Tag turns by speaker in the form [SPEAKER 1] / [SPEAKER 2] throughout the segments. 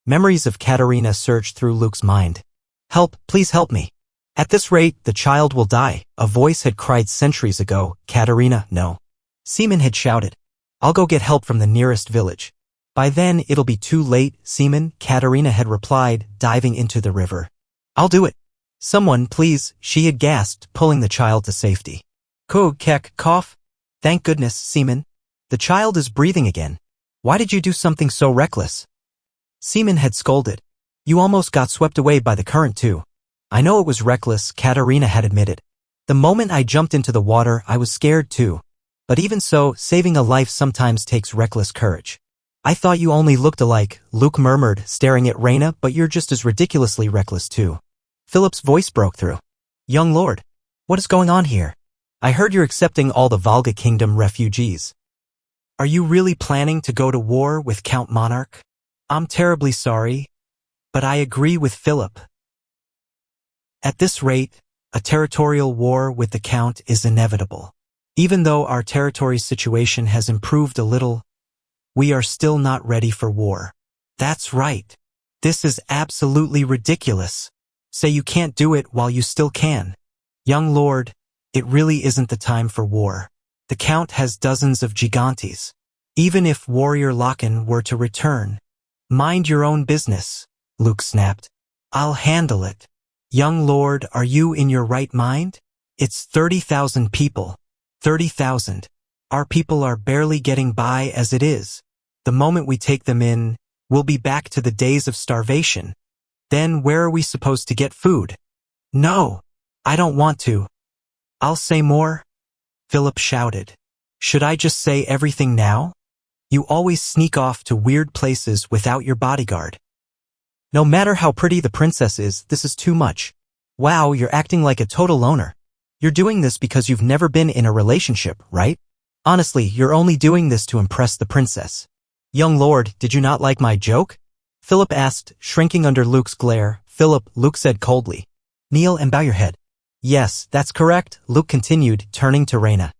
[SPEAKER 1] Memories of Katarina surged through Luke's mind. Help, please help me. At this rate, the child will die, a voice had cried centuries ago. Katarina, no. Seaman had shouted. I'll go get help from the nearest village. By then, it'll be too late, Seaman, Katarina had replied, diving into the river. I'll do it. Someone, please, she had gasped, pulling the child to safety. Cough. Thank goodness, Seaman. The child is breathing again. Why did you do something so reckless? Seaman had scolded. You almost got swept away by the current too. I know it was reckless, Katarina had admitted. The moment I jumped into the water, I was scared too. But even so, saving a life sometimes takes reckless courage. I thought you only looked alike, Luke murmured, staring at Raina, but you're just as ridiculously reckless too. Philip's voice broke through. Young lord, what is going on here? I heard you're accepting all the Volga Kingdom refugees. Are you really planning to go to war with Count Monarch? I'm terribly sorry, but I agree with Philip. At this rate, a territorial war with the Count is inevitable. Even though our territory situation has improved a little, we are still not ready for war. That's right. This is absolutely ridiculous. Say you can't do it while you still can. Young lord, it really isn't the time for war. The Count has dozens of gigantes. Even if warrior Loken were to return, mind your own business, Luke snapped. I'll handle it. Young lord, are you in your right mind? It's 30,000 people. 30,000. Our people are barely getting by as it is. The moment we take them in, we'll be back to the days of starvation. Then where are we supposed to get food? No, I don't want to. I'll say more, Philip shouted. Should I just say everything now? You always sneak off to weird places without your bodyguard. No matter how pretty the princess is, this is too much. Wow, you're acting like a total loner. You're doing this because you've never been in a relationship, right? Honestly, you're only doing this to impress the princess. Young lord, did you not like my joke? Philip asked, shrinking under Luke's glare. Philip, Luke said coldly. Kneel and bow your head. Yes, that's correct, Luke continued, turning to Raina.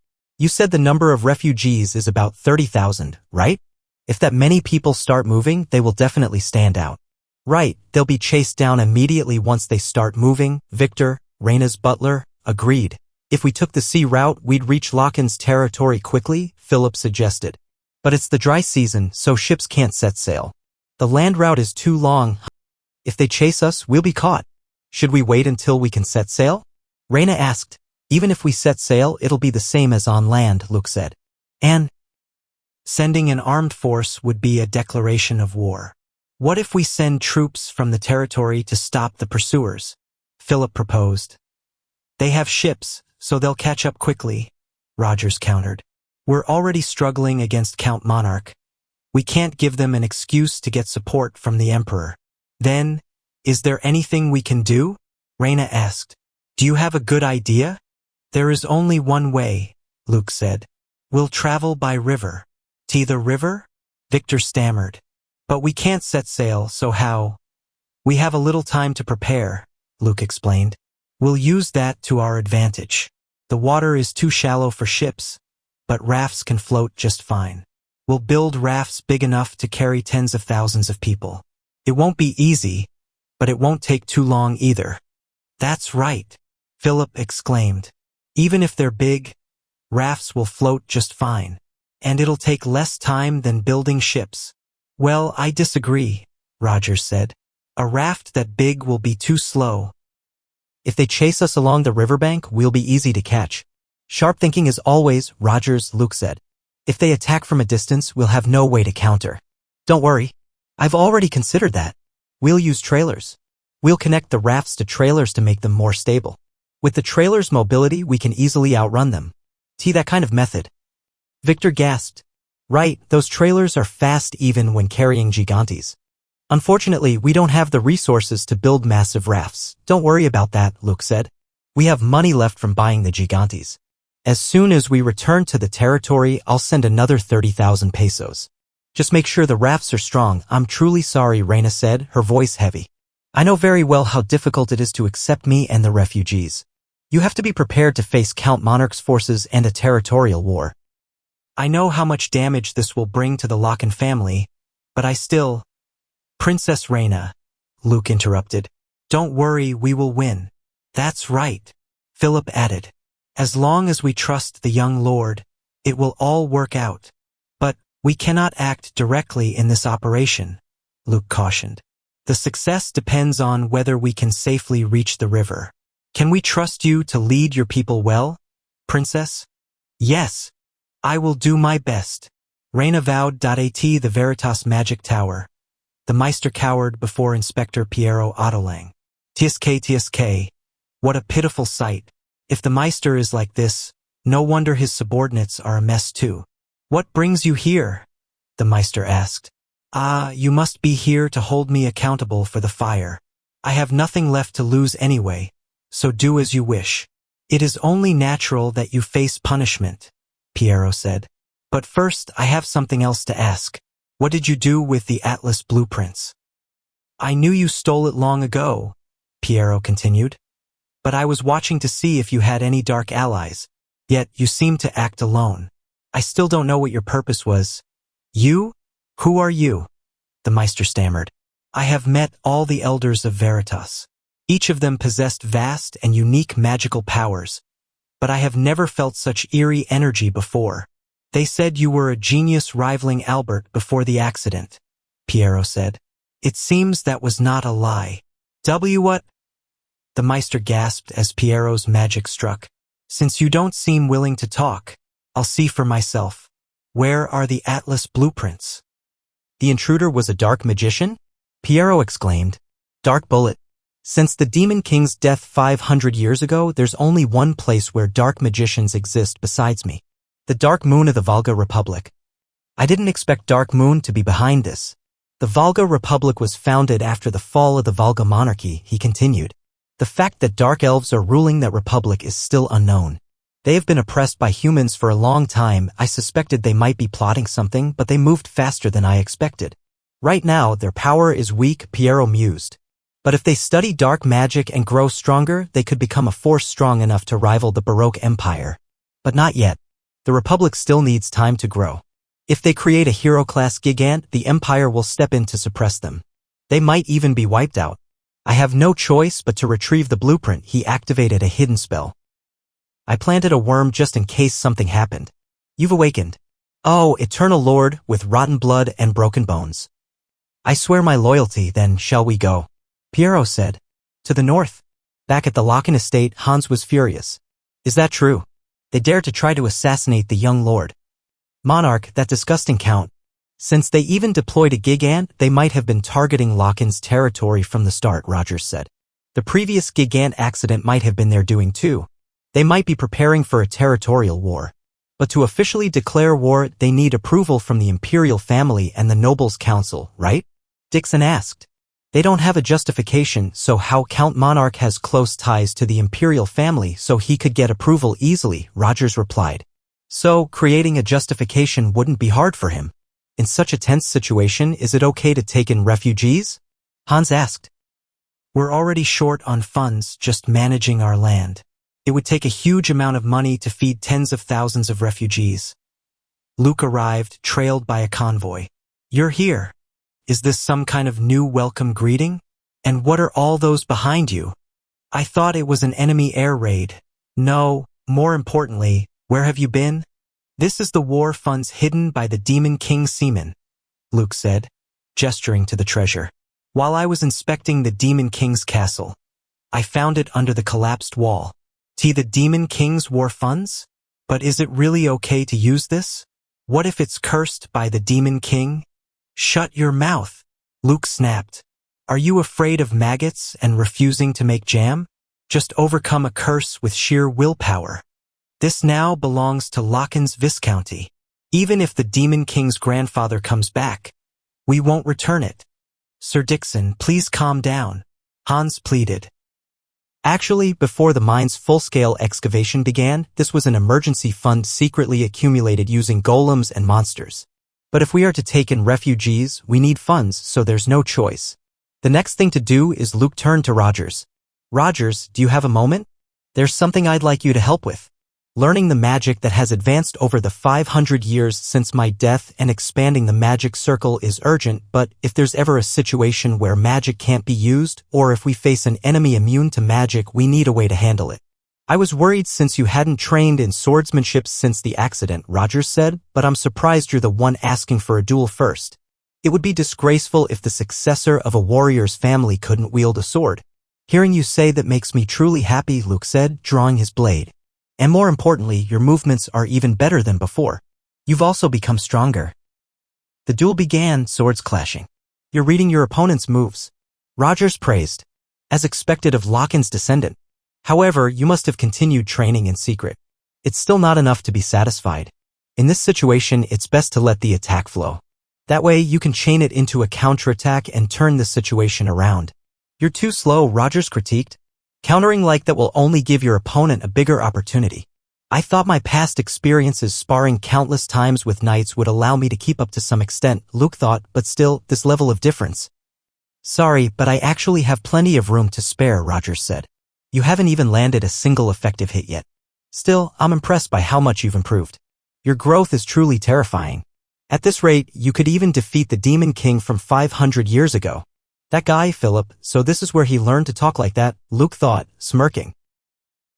[SPEAKER 1] You said the number of refugees is about 30,000, right? If that many people start moving, they will definitely stand out. Right, they'll be chased down immediately once they start moving, Victor, Raina's butler, agreed. If we took the sea route, we'd reach Loken's territory quickly, Philip suggested. But it's the dry season, so ships can't set sail. The land route is too long. If they chase us, we'll be caught. Should we wait until we can set sail? Raina asked. Even if we set sail, it'll be the same as on land, Luke said. And sending an armed force would be a declaration of war. What if we send troops from the territory to stop the pursuers? Philip proposed. They have ships, so they'll catch up quickly, Rogers countered. We're already struggling against Count Monarch. We can't give them an excuse to get support from the Emperor. Then, is there anything we can do? Raina asked. Do you have a good idea? There is only one way, Luke said. We'll travel by river. To the river? Victor stammered. But we can't set sail, so how? We have a little time to prepare, Luke explained. We'll use that to our advantage. The water is too shallow for ships, but rafts can float just fine. We'll build rafts big enough to carry tens of thousands of people. It won't be easy, but it won't take too long either. That's right, Philip exclaimed. Even if they're big, rafts will float just fine. And it'll take less time than building ships. Well, I disagree, Rogers said. A raft that big will be too slow. If they chase us along the riverbank, we'll be easy to catch. Sharp thinking as always, Rogers, Luke said. If they attack from a distance, we'll have no way to counter. Don't worry. I've already considered that. We'll use trailers. We'll connect the rafts to trailers to make them more stable. With the trailer's mobility, we can easily outrun them. That kind of method. Victor gasped. Right, those trailers are fast even when carrying gigantes. Unfortunately, we don't have the resources to build massive rafts. Don't worry about that, Luke said. We have money left from buying the gigantes. As soon as we return to the territory, I'll send another 30,000 pesos. Just make sure the rafts are strong. I'm truly sorry, Raina said, her voice heavy. I know very well how difficult it is to accept me and the refugees. You have to be prepared to face Count Monarch's forces and a territorial war. I know how much damage this will bring to the Loken family, but I still... Princess Raina, Luke interrupted. Don't worry, we will win. That's right, Philip added. As long as we trust the young lord, it will all work out. But we cannot act directly in this operation, Luke cautioned. The success depends on whether we can safely reach the river. Can we trust you to lead your people well, Princess? Yes, I will do my best. Raina vowed. At the Veritas Magic Tower. The Meister cowered before Inspector Piero Ottolang. Tsk, what a pitiful sight. If the Meister is like this, no wonder his subordinates are a mess too. What brings you here? The Meister asked. You must be here to hold me accountable for the fire. I have nothing left to lose anyway, so do as you wish. It is only natural that you face punishment, Piero said. But first, I have something else to ask. What did you do with the Atlas blueprints? I knew you stole it long ago, Piero continued. But I was watching to see if you had any dark allies. Yet you seem to act alone. I still don't know what your purpose was. You? Who are you? The Meister stammered. I have met all the elders of Veritas. Each of them possessed vast and unique magical powers. But I have never felt such eerie energy before. They said you were a genius rivaling Albert before the accident, Piero said. It seems that was not a lie. What? The Meister gasped as Piero's magic struck. Since you don't seem willing to talk, I'll see for myself. Where are the Atlas blueprints? The intruder was a dark magician? Piero exclaimed. Dark bullet. Since the Demon King's death 500 years ago, there's only one place where dark magicians exist besides me. The Dark Moon of the Volga Republic. I didn't expect Dark Moon to be behind this. The Volga Republic was founded after the fall of the Volga monarchy, he continued. The fact that Dark Elves are ruling that republic is still unknown. They have been oppressed by humans for a long time. I suspected they might be plotting something, but they moved faster than I expected. Right now, their power is weak, Piero mused. But if they study dark magic and grow stronger, they could become a force strong enough to rival the Baroque Empire. But not yet. The Republic still needs time to grow. If they create a hero-class gigant, the Empire will step in to suppress them. They might even be wiped out. I have no choice but to retrieve the blueprint. He activated a hidden spell. I planted a worm just in case something happened. You've awakened. Oh, Eternal Lord, with rotten blood and broken bones. I swear my loyalty, then shall we go? Piero said. To the north. Back at the Locken estate, Hans was furious. Is that true? They dared to try to assassinate the young lord. Monarch, that disgusting count. Since they even deployed a gigant, they might have been targeting Locken's territory from the start, Rogers said. The previous gigant accident might have been their doing too. They might be preparing for a territorial war. But to officially declare war, they need approval from the Imperial family and the Nobles' Council, right? Dixon asked. They don't have a justification, so how Count Monarch has close ties to the Imperial family so he could get approval easily, Rogers replied. So, creating a justification wouldn't be hard for him. In such a tense situation, is it okay to take in refugees? Hans asked. We're already short on funds just managing our land. It would take a huge amount of money to feed tens of thousands of refugees. Luke arrived, trailed by a convoy. You're here. Is this some kind of new welcome greeting? And what are all those behind you? I thought it was an enemy air raid. No, more importantly, where have you been? This is the war funds hidden by the Demon King seamen, Luke said, gesturing to the treasure. While I was inspecting the Demon King's castle, I found it under the collapsed wall. The Demon King's war funds? But is it really okay to use this? What if it's cursed by the Demon King? Shut your mouth, Luke snapped. Are you afraid of maggots and refusing to make jam? Just overcome a curse with sheer willpower. This now belongs to Locken's Viscounty. Even if the Demon King's grandfather comes back, we won't return it. Sir Dixon, please calm down, Hans pleaded. Actually, before the mine's full-scale excavation began, this was an emergency fund secretly accumulated using golems and monsters. But if we are to take in refugees, we need funds, so there's no choice. The next thing to do is Luke turned to Rogers. Rogers, do you have a moment? There's something I'd like you to help with. Learning the magic that has advanced over the 500 years since my death and expanding the magic circle is urgent, but if there's ever a situation where magic can't be used, or if we face an enemy immune to magic, we need a way to handle it. I was worried since you hadn't trained in swordsmanship since the accident, Rogers said, but I'm surprised you're the one asking for a duel first. It would be disgraceful if the successor of a warrior's family couldn't wield a sword. Hearing you say that makes me truly happy, Luke said, drawing his blade. And more importantly, your movements are even better than before. You've also become stronger. The duel began, swords clashing. You're reading your opponent's moves. Rogers praised, as expected of Locken's descendant. However, you must have continued training in secret. It's still not enough to be satisfied. In this situation, it's best to let the attack flow. That way, you can chain it into a counterattack and turn the situation around. You're too slow, Rogers critiqued. Countering like that will only give your opponent a bigger opportunity. I thought my past experiences sparring countless times with knights would allow me to keep up to some extent, Luke thought, but still, this level of difference. Sorry, but I actually have plenty of room to spare, Rogers said. You haven't even landed a single effective hit yet. Still, I'm impressed by how much you've improved. Your growth is truly terrifying. At this rate, you could even defeat the Demon King from 500 years ago. That guy, Philip, so this is where he learned to talk like that, Luke thought, smirking.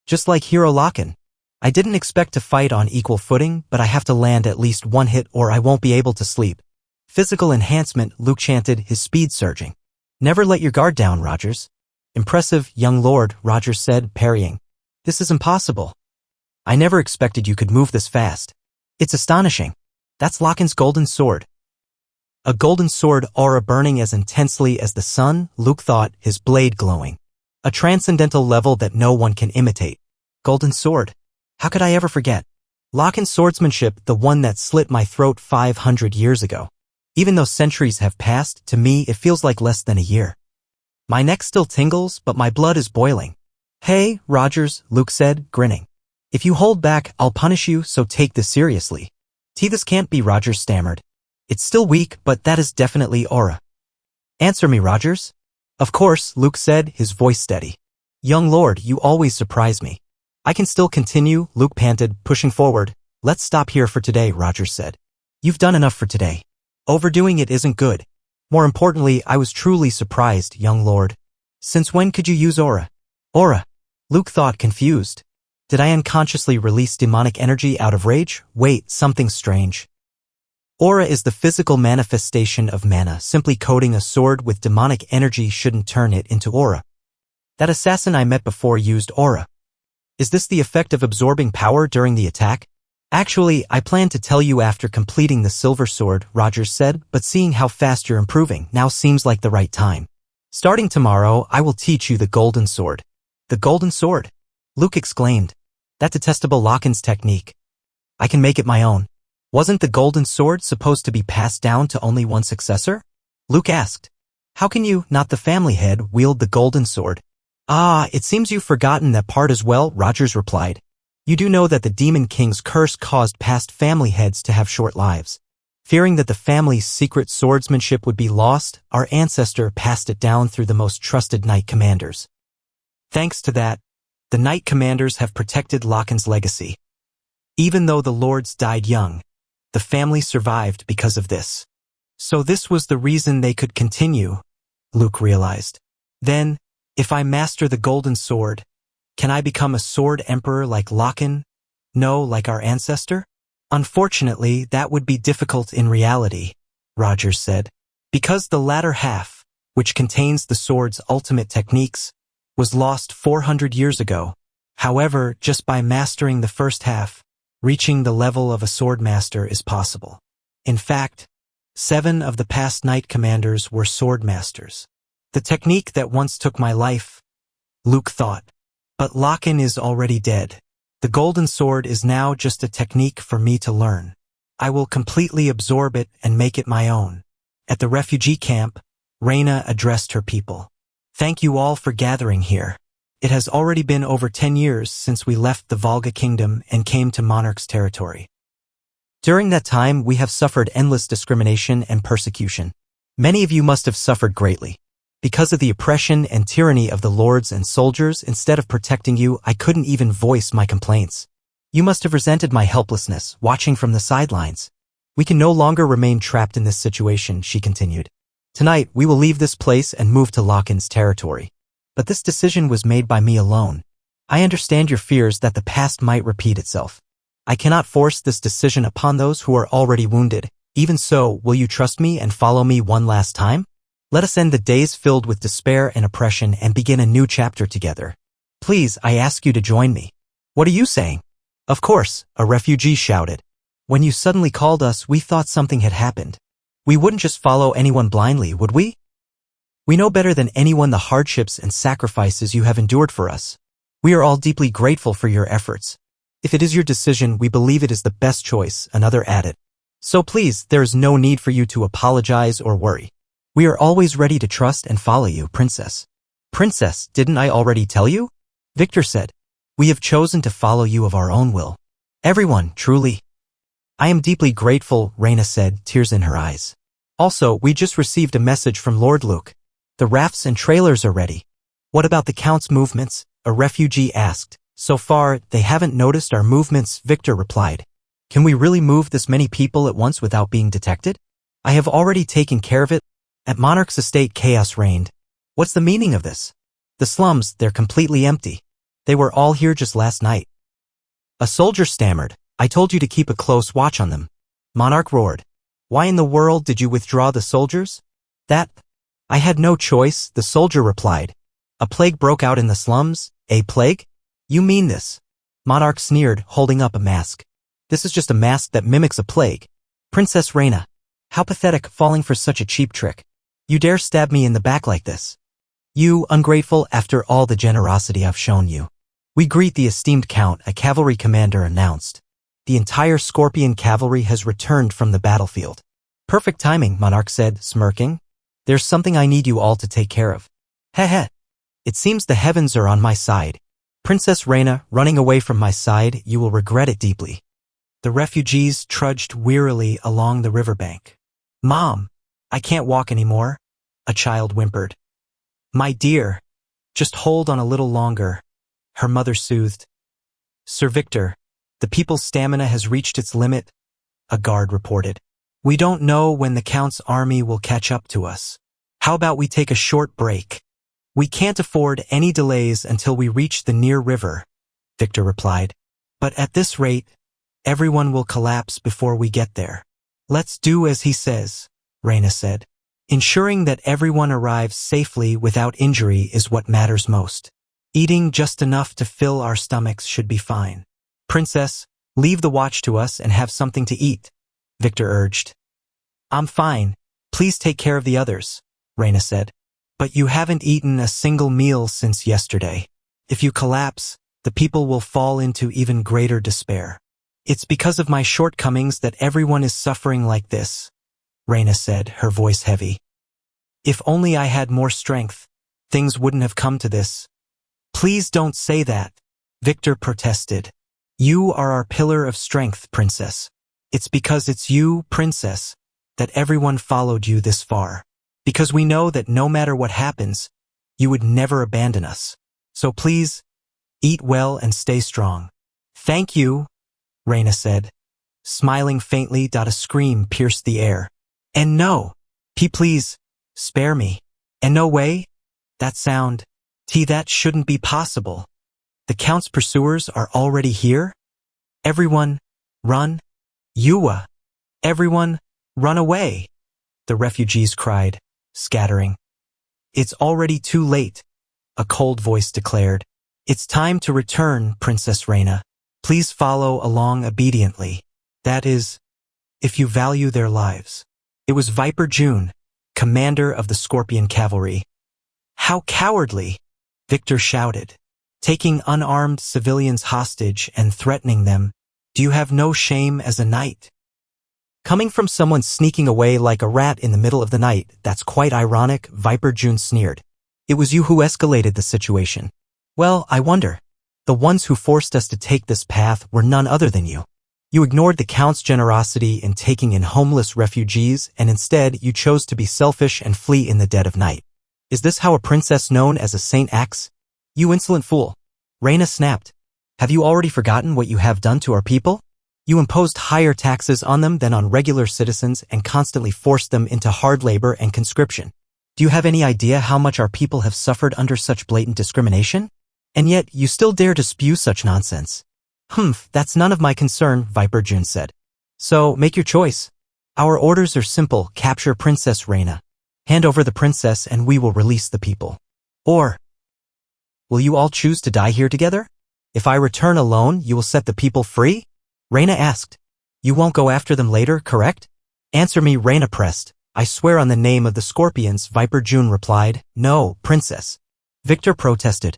[SPEAKER 1] Just like Hero Locken. I didn't expect to fight on equal footing, but I have to land at least one hit or I won't be able to sleep. Physical enhancement, Luke chanted, his speed surging. Never let your guard down, Rogers. Impressive, young lord, Rogers said, parrying. This is impossible. I never expected you could move this fast. It's astonishing. That's Locken's golden sword. A golden sword aura burning as intensely as the sun, Luke thought, his blade glowing. A transcendental level that no one can imitate. Golden sword. How could I ever forget? Locken's swordsmanship, the one that slit my throat 500 years ago. Even though centuries have passed, to me it feels like less than a year. My neck still tingles, but my blood is boiling. Hey, Rogers, Luke said, grinning. If you hold back, I'll punish you, so take this seriously. This can't be, Rogers stammered. It's still weak, but that is definitely aura. Answer me, Rogers. Of course, Luke said, his voice steady. Young lord, you always surprise me. I can still continue, Luke panted, pushing forward. Let's stop here for today, Rogers said. You've done enough for today. Overdoing it isn't good. More importantly, I was truly surprised, young lord. Since when could you use aura? Aura. Luke thought, confused. Did I unconsciously release demonic energy out of rage? Wait, something strange. Aura is the physical manifestation of mana. Simply coating a sword with demonic energy shouldn't turn it into aura. That assassin I met before used aura. Is this the effect of absorbing power during the attack? Actually, I plan to tell you after completing the silver sword, Rogers said, but seeing how fast you're improving now seems like the right time. Starting tomorrow, I will teach you the golden sword. The golden sword? Luke exclaimed. That detestable Locken's technique. I can make it my own. Wasn't the golden sword supposed to be passed down to only one successor? Luke asked. How can you, not the family head, wield the golden sword? Ah, it seems you've forgotten that part as well, Rogers replied. You do know that the Demon King's curse caused past family heads to have short lives. Fearing that the family's secret swordsmanship would be lost, our ancestor passed it down through the most trusted knight commanders. Thanks to that, the knight commanders have protected Locken's legacy. Even though the lords died young, the family survived because of this. So this was the reason they could continue, Luke realized. Then, if I master the golden sword, can I become a sword emperor like Locken? No, like our ancestor? Unfortunately, that would be difficult in reality, Rogers said, because the latter half, which contains the sword's ultimate techniques, was lost 400 years ago. However, just by mastering the first half, reaching the level of a sword master is possible. In fact, 7 of the past knight commanders were sword masters. The technique that once took my life, Luke thought. But Locken is already dead. The golden sword is now just a technique for me to learn. I will completely absorb it and make it my own. At the refugee camp, Raina addressed her people. Thank you all for gathering here. It has already been over 10 years since we left the Volga Kingdom and came to Monarch's territory. During that time, we have suffered endless discrimination and persecution. Many of you must have suffered greatly. Because of the oppression and tyranny of the lords and soldiers, instead of protecting you, I couldn't even voice my complaints. You must have resented my helplessness, watching from the sidelines. We can no longer remain trapped in this situation, she continued. Tonight, we will leave this place and move to Lochin's territory. But this decision was made by me alone. I understand your fears that the past might repeat itself. I cannot force this decision upon those who are already wounded. Even so, will you trust me and follow me one last time? Let us end the days filled with despair and oppression and begin a new chapter together. Please, I ask you to join me. What are you saying? Of course, a refugee shouted. When you suddenly called us, we thought something had happened. We wouldn't just follow anyone blindly, would we? We know better than anyone the hardships and sacrifices you have endured for us. We are all deeply grateful for your efforts. If it is your decision, we believe it is the best choice, another added. So please, there is no need for you to apologize or worry. We are always ready to trust and follow you, Princess. Princess, didn't I already tell you? Victor said. We have chosen to follow you of our own will. Everyone, truly. I am deeply grateful, Raina said, tears in her eyes. Also, we just received a message from Lord Luke. The rafts and trailers are ready. What about the Count's movements? A refugee asked. So far, they haven't noticed our movements, Victor replied. Can we really move this many people at once without being detected? I have already taken care of it. At Monarch's estate, chaos reigned. What's the meaning of this? The slums, they're completely empty. They were all here just last night. A soldier stammered. I told you to keep a close watch on them. Monarch roared. Why in the world did you withdraw the soldiers? That. I had no choice, the soldier replied. A plague broke out in the slums? A plague? You mean this? Monarch sneered, holding up a mask. This is just a mask that mimics a plague. Princess Raina. How pathetic, falling for such a cheap trick. You dare stab me in the back like this. You, ungrateful, after all the generosity I've shown you. We greet the esteemed Count, a cavalry commander announced. The entire Scorpion cavalry has returned from the battlefield. Perfect timing, Monarch said, smirking. There's something I need you all to take care of. Heh. It seems the heavens are on my side. Princess Raina, running away from my side, you will regret it deeply. The refugees trudged wearily along the riverbank. Mom, I can't walk anymore, a child whimpered. My dear, just hold on a little longer, her mother soothed. Sir Victor, the people's stamina has reached its limit, a guard reported. We don't know when the Count's army will catch up to us. How about we take a short break? We can't afford any delays until we reach the near river, Victor replied. But at this rate, everyone will collapse before we get there. Let's do as he says, Raina said. Ensuring that everyone arrives safely without injury is what matters most. Eating just enough to fill our stomachs should be fine. Princess, leave the watch to us and have something to eat, Victor urged. I'm fine. Please take care of the others, Raina said. But you haven't eaten a single meal since yesterday. If you collapse, the people will fall into even greater despair. It's because of my shortcomings that everyone is suffering like this, Raina said, her voice heavy. If only I had more strength, things wouldn't have come to this. Please don't say that, Victor protested. You are our pillar of strength, Princess. It's because it's you, Princess, that everyone followed you this far. Because we know that no matter what happens, you would never abandon us. So please, eat well and stay strong. Thank you, Raina said. Smiling faintly, a scream pierced the air. And no, please, spare me. And no way? That sound, that shouldn't be possible. The Count's pursuers are already here? Everyone, run. Yua. Everyone, run away. The refugees cried, scattering. It's already too late, a cold voice declared. It's time to return, Princess Raina. Please follow along obediently. That is, if you value their lives. It was Viper June, commander of the Scorpion cavalry. How cowardly, Victor shouted. Taking unarmed civilians hostage and threatening them. Do you have no shame as a knight? Coming from someone sneaking away like a rat in the middle of the night, that's quite ironic, Viper June sneered. It was you who escalated the situation. Well, I wonder. The ones who forced us to take this path were none other than you. You ignored the Count's generosity in taking in homeless refugees, and instead you chose to be selfish and flee in the dead of night. Is this how a princess known as a saint acts? You insolent fool. Raina snapped. Have you already forgotten what you have done to our people? You imposed higher taxes on them than on regular citizens and constantly forced them into hard labor and conscription. Do you have any idea how much our people have suffered under such blatant discrimination? And yet, you still dare to spew such nonsense. That's none of my concern, Viper June said. So, make your choice. Our orders are simple: capture Princess Raina. Hand over the princess and we will release the people. Or, will you all choose to die here together? If I return alone, you will set the people free? Raina asked. You won't go after them later, correct? Answer me, Raina pressed. I swear on the name of the scorpions, Viper June replied. No, princess. Victor protested.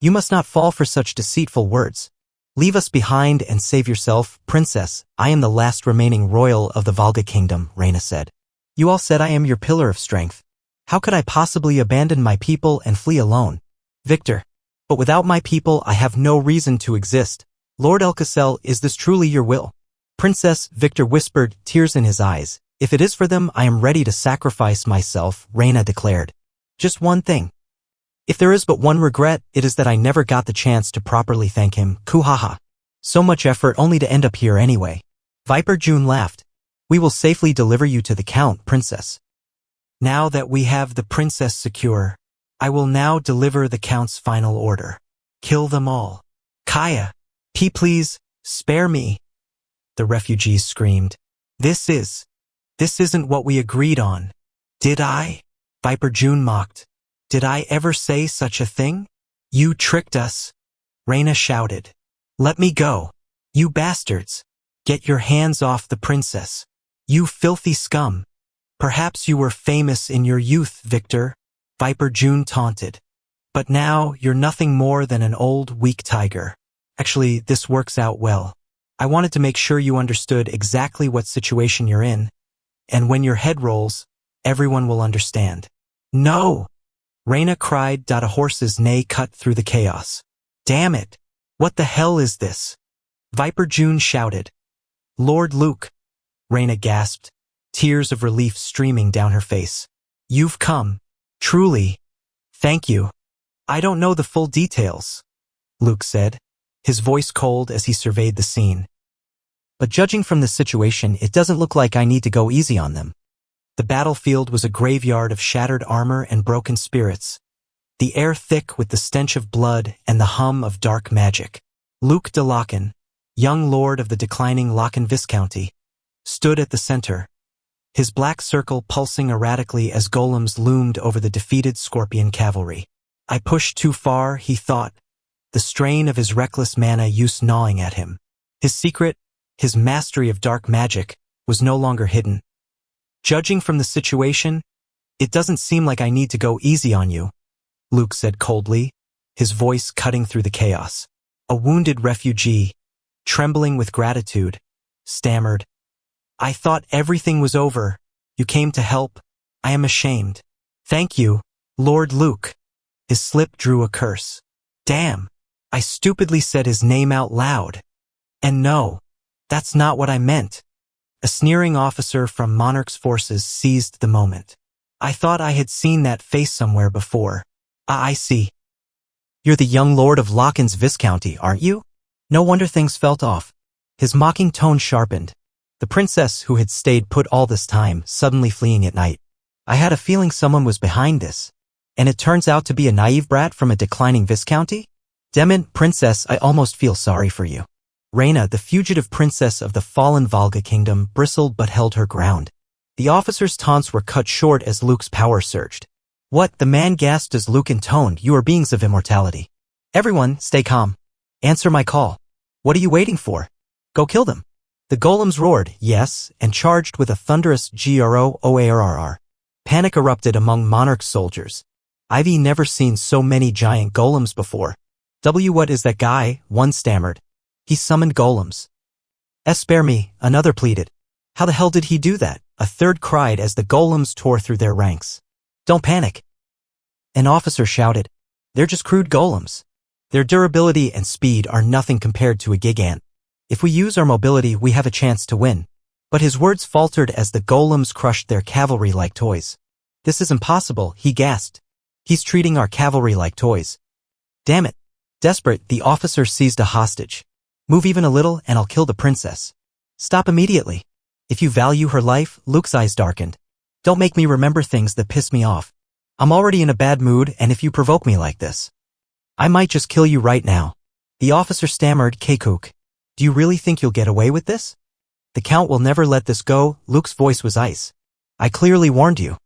[SPEAKER 1] You must not fall for such deceitful words. Leave us behind and save yourself, princess. I am the last remaining royal of the Volga kingdom, Raina said. You all said I am your pillar of strength. How could I possibly abandon my people and flee alone? Victor. But without my people, I have no reason to exist. Lord Elcasel, is this truly your will? Princess, Victor whispered, tears in his eyes. If it is for them, I am ready to sacrifice myself, Raina declared. Just one thing. If there is but one regret, it is that I never got the chance to properly thank him. Kuhaha. So much effort only to end up here anyway. Viper June laughed. We will safely deliver you to the Count, princess. Now that we have the princess secure, I will now deliver the Count's final order. Kill them all. Kaya. Please, spare me. The refugees screamed. This isn't what we agreed on. Did I? Viper June mocked. Did I ever say such a thing? You tricked us. Raina shouted. Let me go. You bastards. Get your hands off the princess. You filthy scum. Perhaps you were famous in your youth, Victor. Viper June taunted. But now you're nothing more than an old, weak tiger. Actually, this works out well. I wanted to make sure you understood exactly what situation you're in. And when your head rolls, everyone will understand. No! Raina cried. A horse's neigh cut through the chaos. Damn it! What the hell is this? Viper June shouted. Lord Luke. Raina gasped, tears of relief streaming down her face. You've come. Truly. Thank you. I don't know the full details, Luke said, his voice cold as he surveyed the scene. But judging from the situation, it doesn't look like I need to go easy on them. The battlefield was a graveyard of shattered armor and broken spirits, the air thick with the stench of blood and the hum of dark magic. Luke de Locken, young lord of the declining Locken Viscounty, stood at the center, his black circle pulsing erratically as golems loomed over the defeated scorpion cavalry. I pushed too far, he thought, the strain of his reckless mana use gnawing at him. His secret, his mastery of dark magic, was no longer hidden. Judging from the situation, it doesn't seem like I need to go easy on you, Luke said coldly, his voice cutting through the chaos. A wounded refugee, trembling with gratitude, stammered. I thought everything was over. You came to help. I am ashamed. Thank you, Lord Luke. His slip drew a curse. Damn, I stupidly said his name out loud. And no, that's not what I meant. A sneering officer from Monarch's forces seized the moment. I thought I had seen that face somewhere before. I see. You're the young lord of Locken's Viscounty, aren't you? No wonder things felt off. His mocking tone sharpened. The princess who had stayed put all this time, suddenly fleeing at night. I had a feeling someone was behind this. And it turns out to be a naive brat from a declining Viscounty? Demon, princess, I almost feel sorry for you. Raina, the fugitive princess of the fallen Volga kingdom, bristled but held her ground. The officer's taunts were cut short as Luke's power surged. What? The man gasped as Luke intoned, you are beings of immortality. Everyone, stay calm. Answer my call. What are you waiting for? Go kill them. The golems roared, yes, and charged with a thunderous groorr. Panic erupted among Monarch's soldiers. I've never seen so many giant golems before. What is that guy? One stammered. He summoned golems. Spare me, another pleaded. How the hell did he do that? A third cried as the golems tore through their ranks. Don't panic. An officer shouted. They're just crude golems. Their durability and speed are nothing compared to a gigant. If we use our mobility, we have a chance to win. But his words faltered as the golems crushed their cavalry like toys. This is impossible, he gasped. He's treating our cavalry like toys. Damn it. Desperate, the officer seized a hostage. Move even a little and I'll kill the princess. Stop immediately. If you value her life, Luke's eyes darkened. Don't make me remember things that piss me off. I'm already in a bad mood, and if you provoke me like this, I might just kill you right now. The officer stammered, Keikook. Do you really think you'll get away with this? The Count will never let this go. Luke's voice was ice. I clearly warned you.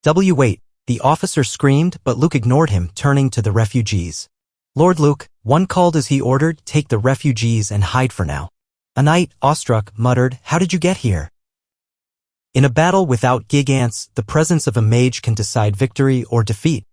[SPEAKER 1] Wait, the officer screamed, but Luke ignored him, turning to the refugees. Lord Luke, one called as he ordered, take the refugees and hide for now. A knight, awestruck, muttered, how did you get here? In a battle without gigantes, the presence of a mage can decide victory or defeat.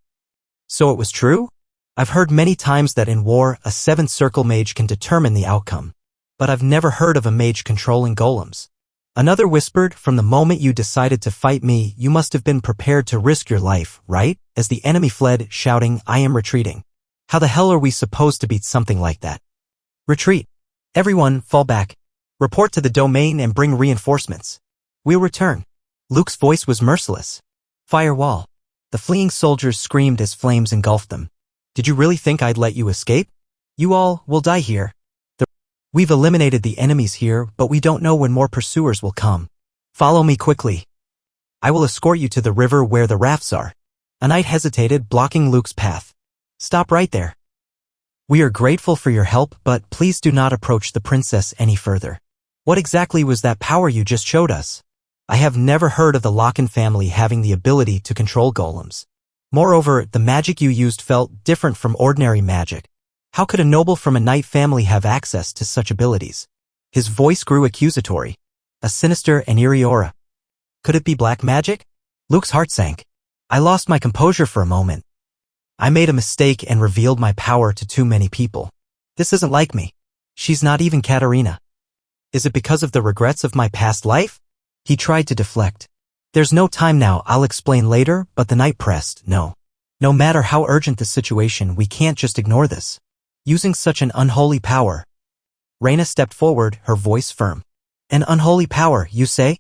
[SPEAKER 1] So it was true? I've heard many times that in war, a seventh circle mage can determine the outcome. But I've never heard of a mage controlling golems. Another whispered, from the moment you decided to fight me, you must have been prepared to risk your life, right? As the enemy fled, shouting, I am retreating. How the hell are we supposed to beat something like that? Retreat. Everyone, fall back. Report to the domain and bring reinforcements. We'll return. Luke's voice was merciless. Firewall. The fleeing soldiers screamed as flames engulfed them. Did you really think I'd let you escape? You all will die here. We've eliminated the enemies here, but we don't know when more pursuers will come. Follow me quickly. I will escort you to the river where the rafts are. A knight hesitated, blocking Luke's path. Stop right there. We are grateful for your help, but please do not approach the princess any further. What exactly was that power you just showed us? I have never heard of the Locken family having the ability to control golems. Moreover, the magic you used felt different from ordinary magic. How could a noble from a knight family have access to such abilities? His voice grew accusatory. A sinister and eerie aura. Could it be black magic? Luke's heart sank. I lost my composure for a moment. I made a mistake and revealed my power to too many people. This isn't like me. She's not even Katarina. Is it because of the regrets of my past life? He tried to deflect. There's no time now, I'll explain later, but the knight pressed, no. No matter how urgent the situation, we can't just ignore this. Using such an unholy power. Raina stepped forward, her voice firm. An unholy power, you say?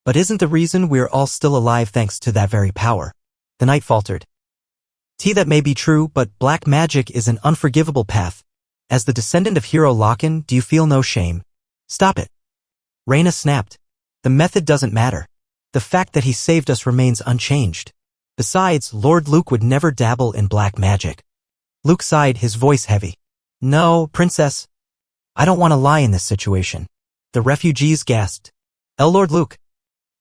[SPEAKER 1] But isn't the reason we're all still alive thanks to that very power? The knight faltered. That may be true, but black magic is an unforgivable path. As the descendant of Hero Locken, do you feel no shame? Stop it. Raina snapped. The method doesn't matter. The fact that he saved us remains unchanged. Besides, Lord Luke would never dabble in black magic. Luke sighed, his voice heavy. No, princess. I don't want to lie in this situation. The refugees gasped. Lord Luke.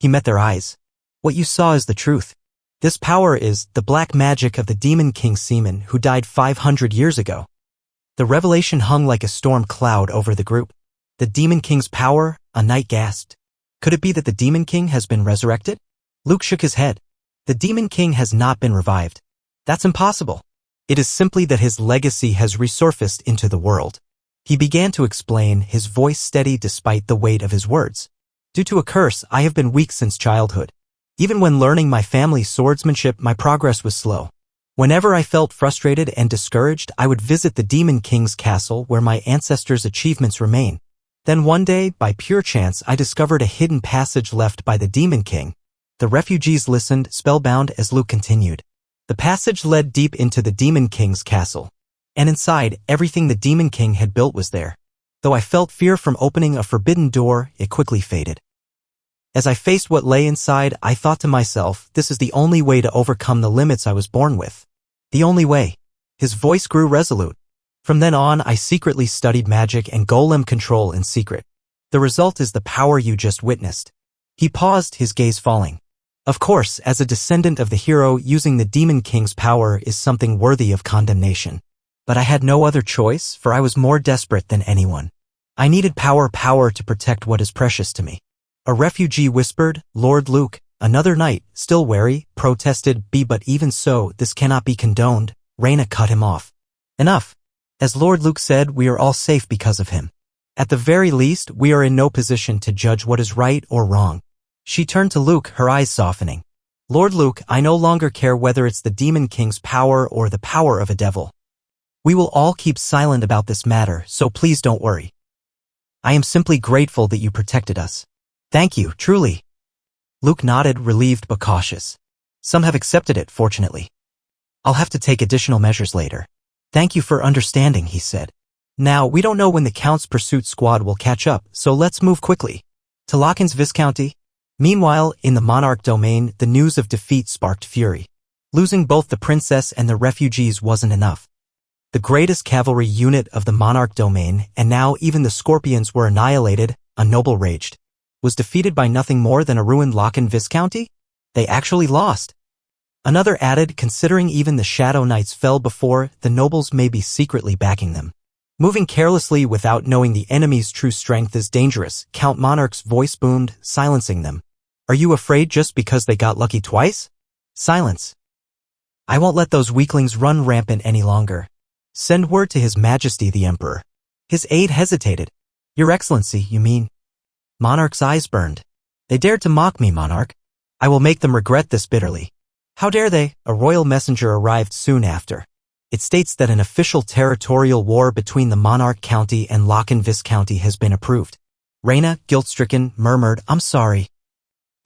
[SPEAKER 1] He met their eyes. What you saw is the truth. This power is the black magic of the Demon King Seaman who died 500 years ago. The revelation hung like a storm cloud over the group. The Demon King's power, a knight gasped. Could it be that the Demon King has been resurrected? Luke shook his head. The Demon King has not been revived. That's impossible. It is simply that his legacy has resurfaced into the world. He began to explain, his voice steady despite the weight of his words. Due to a curse, I have been weak since childhood. Even when learning my family's swordsmanship, my progress was slow. Whenever I felt frustrated and discouraged, I would visit the Demon King's castle where my ancestors' achievements remain. Then one day, by pure chance, I discovered a hidden passage left by the Demon King. The refugees listened, spellbound, as Luke continued. The passage led deep into the Demon King's castle. And inside, everything the Demon King had built was there. Though I felt fear from opening a forbidden door, it quickly faded. As I faced what lay inside, I thought to myself, this is the only way to overcome the limits I was born with. The only way. His voice grew resolute. From then on, I secretly studied magic and golem control in secret. The result is the power you just witnessed. He paused, his gaze falling. Of course, as a descendant of the hero, using the Demon King's power is something worthy of condemnation. But I had no other choice, for I was more desperate than anyone. I needed power to protect what is precious to me. A refugee whispered, Lord Luke, another knight, still wary, protested, but even so, this cannot be condoned. Raina cut him off. Enough. As Lord Luke said, we are all safe because of him. At the very least, we are in no position to judge what is right or wrong. She turned to Luke, her eyes softening. Lord Luke, I no longer care whether it's the Demon King's power or the power of a devil. We will all keep silent about this matter, so please don't worry. I am simply grateful that you protected us. Thank you, truly. Luke nodded, relieved but cautious. Some have accepted it, fortunately. I'll have to take additional measures later. Thank you for understanding, he said. Now, we don't know when the Count's pursuit squad will catch up, so let's move quickly. To Lochin's Viscounty. Meanwhile, in the Monarch domain, the news of defeat sparked fury. Losing both the princess and the refugees wasn't enough. The greatest cavalry unit of the Monarch domain, and now even the Scorpions were annihilated, a noble raged. Was defeated by nothing more than a ruined Lochin Viscounty? They actually lost. Another added, considering even the Shadow Knights fell before, the nobles may be secretly backing them. Moving carelessly without knowing the enemy's true strength is dangerous, Count Monarch's voice boomed, silencing them. Are you afraid just because they got lucky twice? Silence. I won't let those weaklings run rampant any longer. Send word to His Majesty the Emperor. His aide hesitated. Your Excellency, you mean? Monarch's eyes burned. They dared to mock me, Monarch. I will make them regret this bitterly. How dare they? A royal messenger arrived soon after. It states that an official territorial war between the Monarch County and Lochin Viscounty has been approved. Raina, guilt-stricken, murmured, I'm sorry.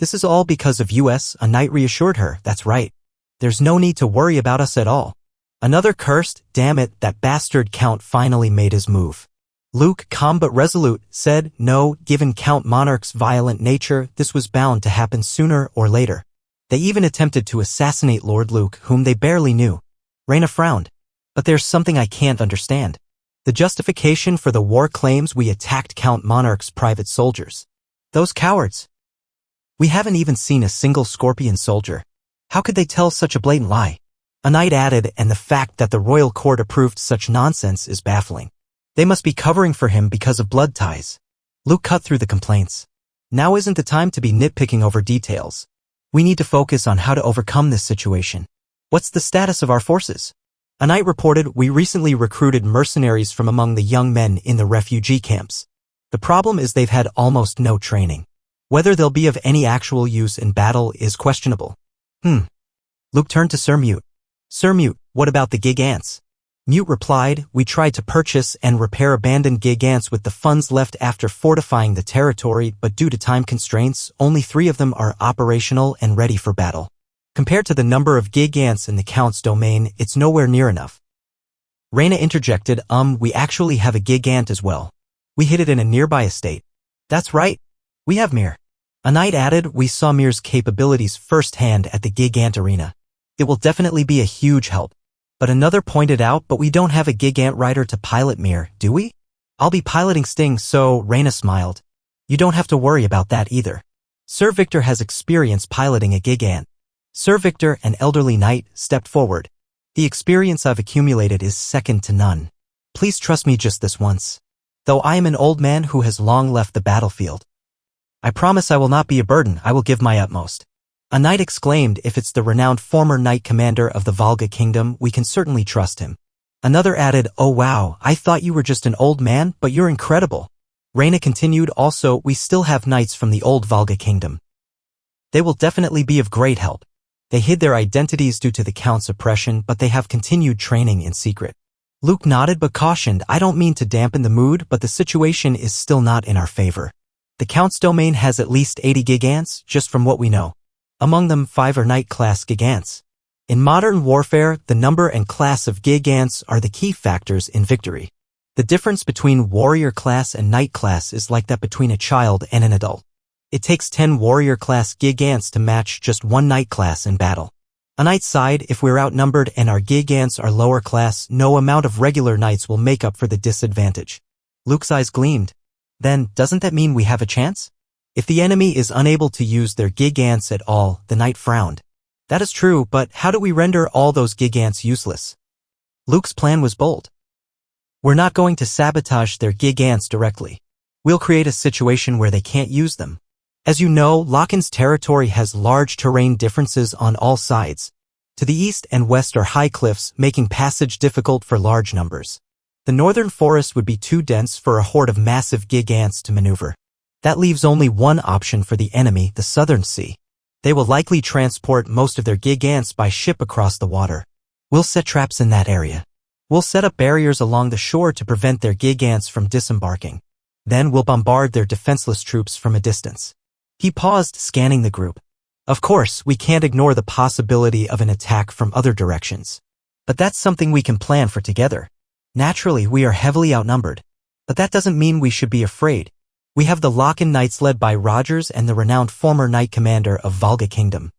[SPEAKER 1] This is all because of us, a knight reassured her, that's right. There's no need to worry about us at all. Another cursed, damn it, that bastard Count finally made his move. Luke, calm but resolute, said, no, given Count Monarch's violent nature, this was bound to happen sooner or later. They even attempted to assassinate Lord Luke, whom they barely knew. Raina frowned. But there's something I can't understand. The justification for the war claims we attacked Count Monarch's private soldiers. Those cowards. We haven't even seen a single Scorpion soldier. How could they tell such a blatant lie? A knight added, and the fact that the royal court approved such nonsense is baffling. They must be covering for him because of blood ties. Luke cut through the complaints. Now isn't the time to be nitpicking over details. We need to focus on how to overcome this situation. What's the status of our forces? A knight reported, we recently recruited mercenaries from among the young men in the refugee camps. The problem is they've had almost no training. Whether they'll be of any actual use in battle is questionable. Luke turned to Sir Mute. Sir Mute, what about the gig ants? Mute replied, we tried to purchase and repair abandoned gig ants with the funds left after fortifying the territory, but due to time constraints, only 3 of them are operational and ready for battle. Compared to the number of gig ants in the Count's domain, it's nowhere near enough. Raina interjected, we actually have a gig ant as well. We hid it in a nearby estate. That's right. We have Mir. A knight added, we saw Mir's capabilities firsthand at the gig ant arena. It will definitely be a huge help. But another pointed out, but we don't have a gig ant rider to pilot Mir, do we? I'll be piloting Sting, so Raina smiled. You don't have to worry about that either. Sir Victor has experience piloting a gig ant. Sir Victor, an elderly knight, stepped forward. The experience I've accumulated is second to none. Please trust me just this once. Though I am an old man who has long left the battlefield. I promise I will not be a burden, I will give my utmost. A knight exclaimed, if it's the renowned former knight commander of the Volga Kingdom, we can certainly trust him. Another added, oh wow, I thought you were just an old man, but you're incredible. Raina continued, also, we still have knights from the old Volga Kingdom. They will definitely be of great help. They hid their identities due to the Count's oppression, but they have continued training in secret. Luke nodded but cautioned, I don't mean to dampen the mood, but the situation is still not in our favor. The Count's domain has at least 80 gig ants, just from what we know. Among them, 5 are knight-class gig ants. In modern warfare, the number and class of gig ants are the key factors in victory. The difference between warrior class and knight class is like that between a child and an adult. It takes 10 warrior-class gig ants to match just 1 knight class in battle. On knight's side, if we're outnumbered and our gig ants are lower class, no amount of regular knights will make up for the disadvantage. Luke's eyes gleamed. Then, doesn't that mean we have a chance? If the enemy is unable to use their gig ants at all, the knight frowned. That is true, but how do we render all those gig ants useless? Luke's plan was bold. We're not going to sabotage their gig ants directly. We'll create a situation where they can't use them. As you know, Lochin's territory has large terrain differences on all sides. To the east and west are high cliffs, making passage difficult for large numbers. The northern forest would be too dense for a horde of massive gig ants to maneuver. That leaves only one option for the enemy, the southern sea. They will likely transport most of their gig ants by ship across the water. We'll set traps in that area. We'll set up barriers along the shore to prevent their gig ants from disembarking. Then we'll bombard their defenseless troops from a distance. He paused, scanning the group. Of course, we can't ignore the possibility of an attack from other directions. But that's something we can plan for together. Naturally, we are heavily outnumbered. But that doesn't mean we should be afraid. We have the Loken Knights led by Rogers and the renowned former Knight Commander of Volga Kingdom.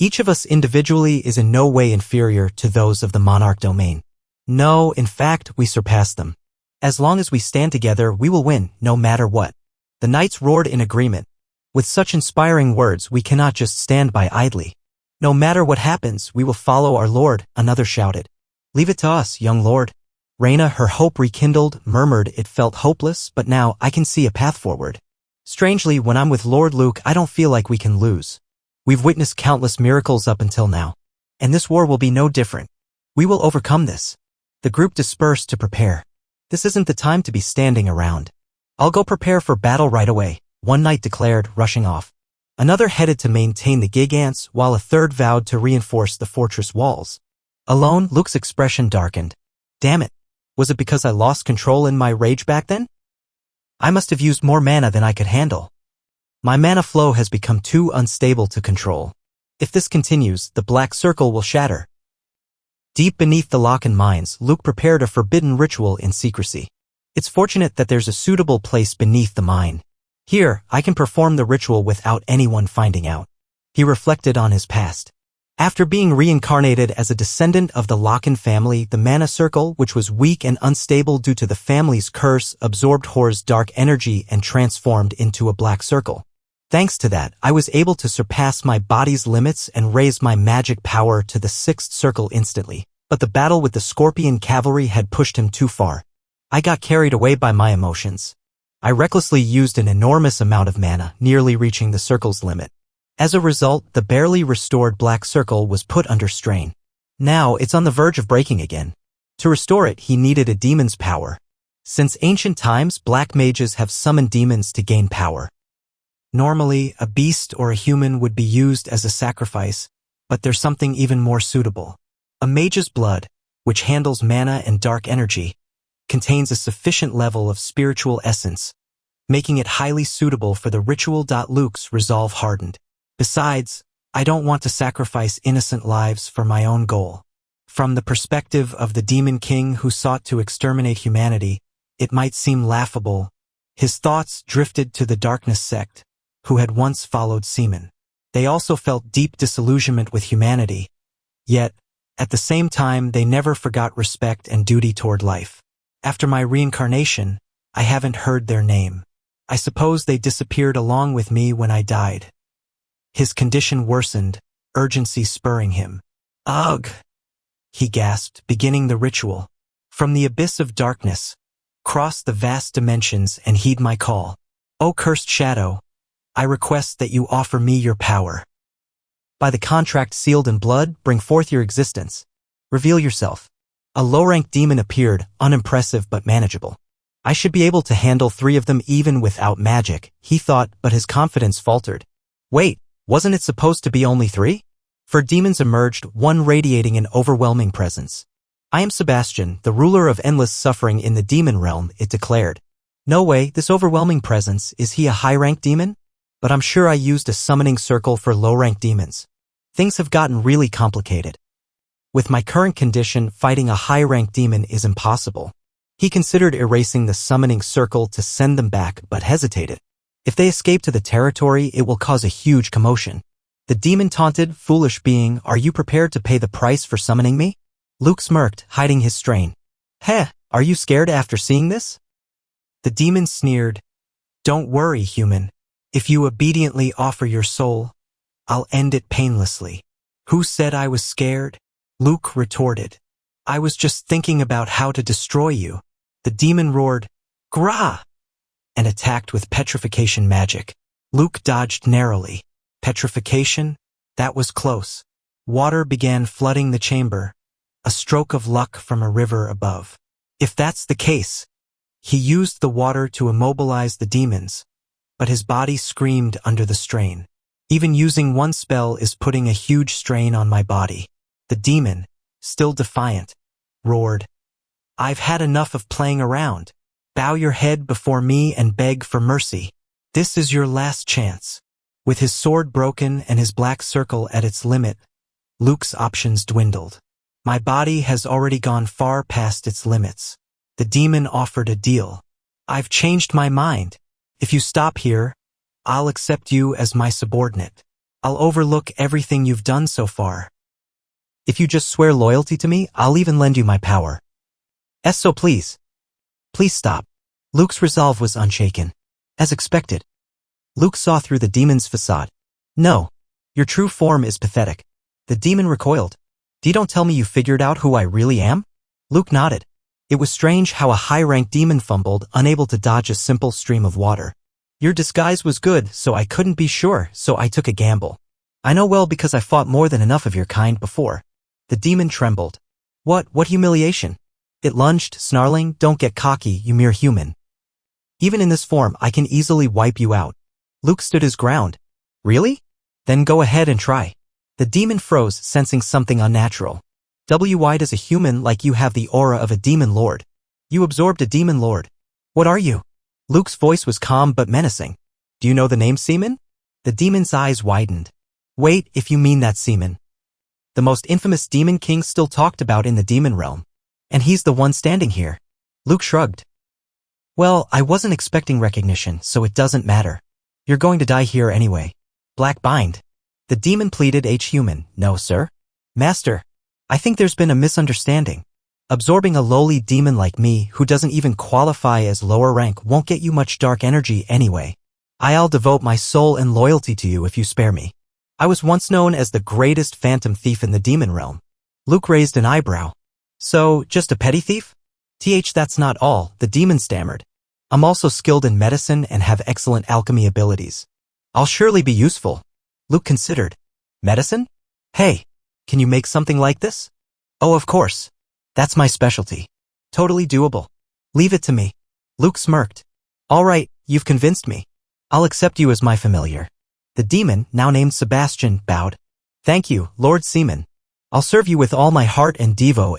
[SPEAKER 1] Each of us individually is in no way inferior to those of the Monarch domain. No, in fact, we surpass them. As long as we stand together, we will win, no matter what. The knights roared in agreement. With such inspiring words, we cannot just stand by idly. No matter what happens, we will follow our lord, another shouted. Leave it to us, young lord. Raina, her hope rekindled, murmured it felt hopeless, but now I can see a path forward. Strangely, when I'm with Lord Luke, I don't feel like we can lose. We've witnessed countless miracles up until now. And this war will be no different. We will overcome this. The group dispersed to prepare. This isn't the time to be standing around. I'll go prepare for battle right away, one knight declared, rushing off. Another headed to maintain the gigants, while a third vowed to reinforce the fortress walls. Alone, Luke's expression darkened. Damn it. Was it because I lost control in my rage back then? I must have used more mana than I could handle. My mana flow has become too unstable to control. If this continues, the black circle will shatter. Deep beneath the Loken mines, Luke prepared a forbidden ritual in secrecy. It's fortunate that there's a suitable place beneath the mine. Here, I can perform the ritual without anyone finding out. He reflected on his past. After being reincarnated as a descendant of the Loken family, the mana circle, which was weak and unstable due to the family's curse, absorbed Hor's dark energy and transformed into a black circle. Thanks to that, I was able to surpass my body's limits and raise my magic power to the sixth circle instantly. But the battle with the Scorpion cavalry had pushed him too far. I got carried away by my emotions. I recklessly used an enormous amount of mana, nearly reaching the circle's limit. As a result, the barely restored black circle was put under strain. Now, it's on the verge of breaking again. To restore it, he needed a demon's power. Since ancient times, black mages have summoned demons to gain power. Normally, a beast or a human would be used as a sacrifice, but there's something even more suitable. A mage's blood, which handles mana and dark energy, contains a sufficient level of spiritual essence, making it highly suitable for the ritual. Luke's resolve hardened. Besides, I don't want to sacrifice innocent lives for my own goal. From the perspective of the Demon King who sought to exterminate humanity, it might seem laughable. His thoughts drifted to the Darkness sect, who had once followed Seaman. They also felt deep disillusionment with humanity. Yet, at the same time, they never forgot respect and duty toward life. After my reincarnation, I haven't heard their name. I suppose they disappeared along with me when I died. His condition worsened, urgency spurring him. Ugh! He gasped, beginning the ritual. From the abyss of darkness, cross the vast dimensions and heed my call. O cursed shadow, I request that you offer me your power. By the contract sealed in blood, bring forth your existence. Reveal yourself. A low-ranked demon appeared, unimpressive but manageable. I should be able to handle 3 of them even without magic, he thought, but his confidence faltered. Wait, wasn't it supposed to be only 3? 4 demons emerged, one radiating an overwhelming presence. I am Sebastian, the ruler of endless suffering in the demon realm, it declared. No way, this overwhelming presence, is he a high-ranked demon? But I'm sure I used a summoning circle for low-ranked demons. Things have gotten really complicated. With my current condition, fighting a high-ranked demon is impossible. He considered erasing the summoning circle to send them back, but hesitated. If they escape to the territory, it will cause a huge commotion. The demon taunted, foolish being, are you prepared to pay the price for summoning me? Luke smirked, hiding his strain. Heh, are you scared after seeing this? The demon sneered. Don't worry, human. If you obediently offer your soul, I'll end it painlessly. Who said I was scared? Luke retorted. I was just thinking about how to destroy you. The demon roared, Grah! And attacked with petrification magic. Luke dodged narrowly. Petrification? That was close. Water began flooding the chamber, a stroke of luck from a river above. If that's the case, he used the water to immobilize the demons, but his body screamed under the strain. Even using one spell is putting a huge strain on my body. The demon, still defiant, roared, I've had enough of playing around. Bow your head before me and beg for mercy. This is your last chance. With his sword broken and his black circle at its limit, Luke's options dwindled. My body has already gone far past its limits. The demon offered a deal. I've changed my mind. If you stop here, I'll accept you as my subordinate. I'll overlook everything you've done so far. If you just swear loyalty to me, I'll even lend you my power. So please. Please stop. Luke's resolve was unshaken. As expected. Luke saw through the demon's facade. No. Your true form is pathetic. The demon recoiled. Don't tell me you figured out who I really am? Luke nodded. It was strange how a high-ranked demon fumbled, unable to dodge a simple stream of water. Your disguise was good, so I couldn't be sure, so I took a gamble. I know well because I fought more than enough of your kind before. The demon trembled. What humiliation? It lunged, snarling, don't get cocky, you mere human. Even in this form, I can easily wipe you out. Luke stood his ground. Really? Then go ahead and try. The demon froze, sensing something unnatural. Why does a human like you have the aura of a demon lord? You absorbed a demon lord. What are you? Luke's voice was calm but menacing. Do you know the name Seaman? The demon's eyes widened. Wait, if you mean that Seaman. The most infamous demon king still talked about in the demon realm. And he's the one standing here. Luke shrugged. Well, I wasn't expecting recognition, so it doesn't matter. You're going to die here anyway. Black bind. The demon pleaded Human. No, sir. Master. I think there's been a misunderstanding. Absorbing a lowly demon like me who doesn't even qualify as lower rank won't get you much dark energy anyway. I'll devote my soul and loyalty to you if you spare me. I was once known as the greatest phantom thief in the demon realm. Luke raised an eyebrow. So, just a petty thief? That's not all, the demon stammered. I'm also skilled in medicine and have excellent alchemy abilities. I'll surely be useful. Luke considered. Medicine? Hey, can you make something like this? Oh, of course. That's my specialty. Totally doable. Leave it to me. Luke smirked. All right, you've convinced me. I'll accept you as my familiar. The demon, now named Sebastian, bowed. Thank you, Lord Seaman. I'll serve you with all my heart and devoe.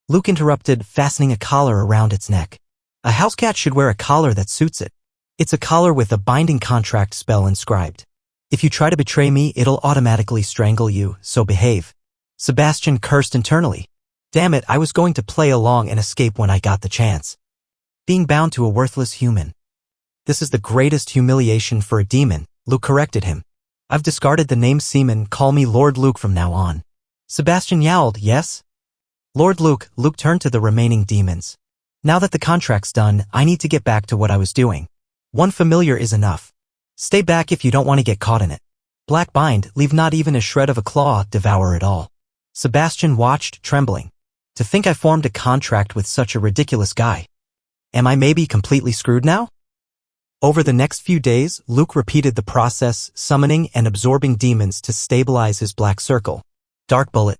[SPEAKER 1] Luke interrupted, fastening a collar around its neck. A house cat should wear a collar that suits it. It's a collar with a binding contract spell inscribed. If you try to betray me, it'll automatically strangle you, so behave. Sebastian cursed internally. Damn it, I was going to play along and escape when I got the chance. Being bound to a worthless human. This is the greatest humiliation for a demon, Luke corrected him. I've discarded the name Seaman, call me Lord Luke from now on. Sebastian yowled, yes? Lord Luke, Luke turned to the remaining demons. Now that the contract's done, I need to get back to what I was doing. One familiar is enough. Stay back if you don't want to get caught in it. Black bind, leave not even a shred of a claw, devour it all. Sebastian watched, trembling. To think I formed a contract with such a ridiculous guy. Am I maybe completely screwed now? Over the next few days, Luke repeated the process, summoning and absorbing demons to stabilize his black circle. Dark bullet.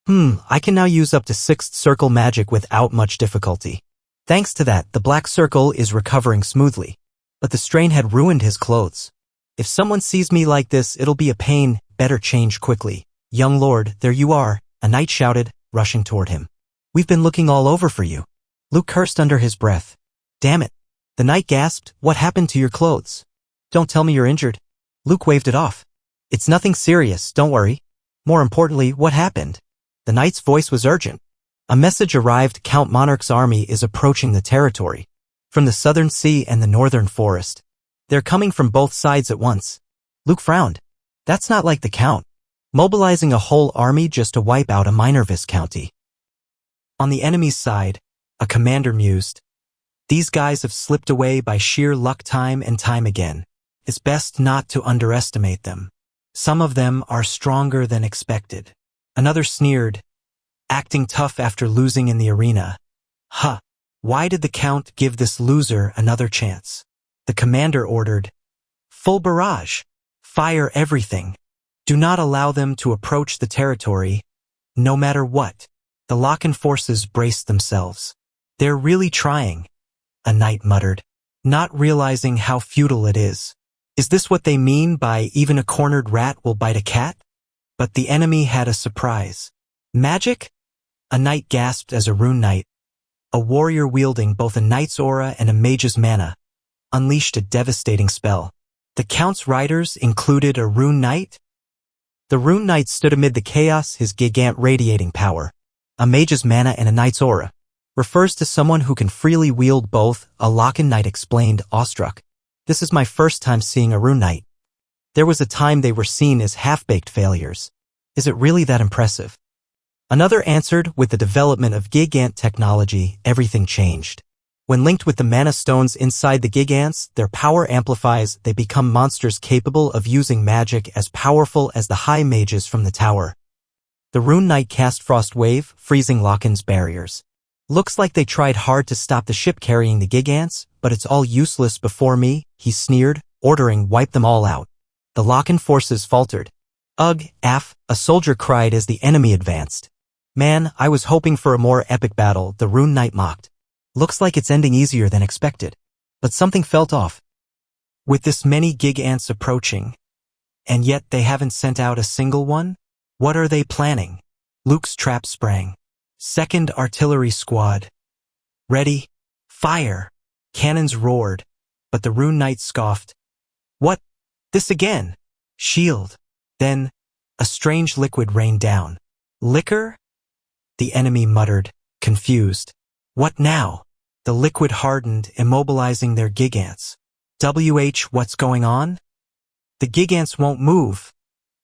[SPEAKER 1] I can now use up to 6th circle magic without much difficulty. Thanks to that, the black circle is recovering smoothly. But the strain had ruined his clothes. If someone sees me like this, it'll be a pain, better change quickly. Young lord, there you are, a knight shouted, rushing toward him. We've been looking all over for you. Luke cursed under his breath. Damn it. The knight gasped, what happened to your clothes? Don't tell me you're injured. Luke waved it off. It's nothing serious, don't worry. More importantly, what happened? The knight's voice was urgent. A message arrived, Count Monarch's army is approaching the territory. From the southern sea and the northern forest. They're coming from both sides at once. Luke frowned. That's not like the Count. Mobilizing a whole army just to wipe out a minor viscounty. On the enemy's side, a commander mused. These guys have slipped away by sheer luck time and time again. It's best not to underestimate them. Some of them are stronger than expected. Another sneered, acting tough after losing in the arena. Why did the Count give this loser another chance? The commander ordered, full barrage. Fire everything. Do not allow them to approach the territory, no matter what. The Locken forces braced themselves. They're really trying, a knight muttered, not realizing how futile it is. Is this what they mean by even a cornered rat will bite a cat? But the enemy had a surprise. Magic? A knight gasped as a rune knight, a warrior wielding both a knight's aura and a mage's mana, unleashed a devastating spell. The Count's riders included a rune knight? The Rune Knight stood amid the chaos, his gigant radiating power. A mage's mana and a knight's aura. Refers to someone who can freely wield both, a Locken Knight explained, awestruck. This is my first time seeing a Rune Knight. There was a time they were seen as half-baked failures. Is it really that impressive? Another answered, with the development of gigant technology, everything changed. When linked with the mana stones inside the gigants, their power amplifies, they become monsters capable of using magic as powerful as the high mages from the tower. The Rune Knight cast Frost Wave, freezing Locken's barriers. Looks like they tried hard to stop the ship carrying the gigants, but it's all useless before me, he sneered, ordering wipe them all out. The Locken forces faltered. Ugh, Af, a soldier cried as the enemy advanced. Man, I was hoping for a more epic battle, the Rune Knight mocked. Looks like it's ending easier than expected. But something felt off. With this many gigants approaching, and yet they haven't sent out a single one? What are they planning? Luke's trap sprang. Second Artillery Squad. Ready? Fire! Cannons roared, but the Rune Knight scoffed. What? This again? Shield. Then, a strange liquid rained down. Liquor? The enemy muttered, confused. What now? The liquid hardened, immobilizing their gigants. What's going on? The gigants won't move,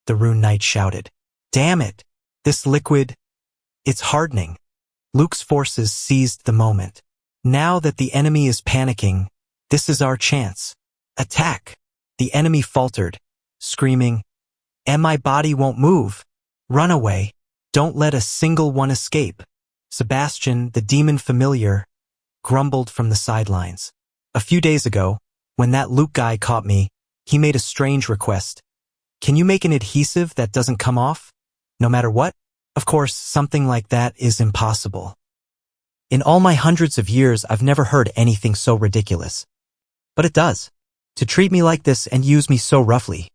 [SPEAKER 1] the Rune Knight shouted. Damn it! This liquid, it's hardening. Luke's forces seized the moment. Now that the enemy is panicking, this is our chance. Attack! The enemy faltered, screaming, and my body won't move. Run away. Don't let a single one escape. Sebastian, the demon familiar, grumbled from the sidelines. A few days ago, when that Luke guy caught me, he made a strange request. Can you make an adhesive that doesn't come off? No matter what? Of course, something like that is impossible. In all my hundreds of years, I've never heard anything so ridiculous. But it does. To treat me like this and use me so roughly.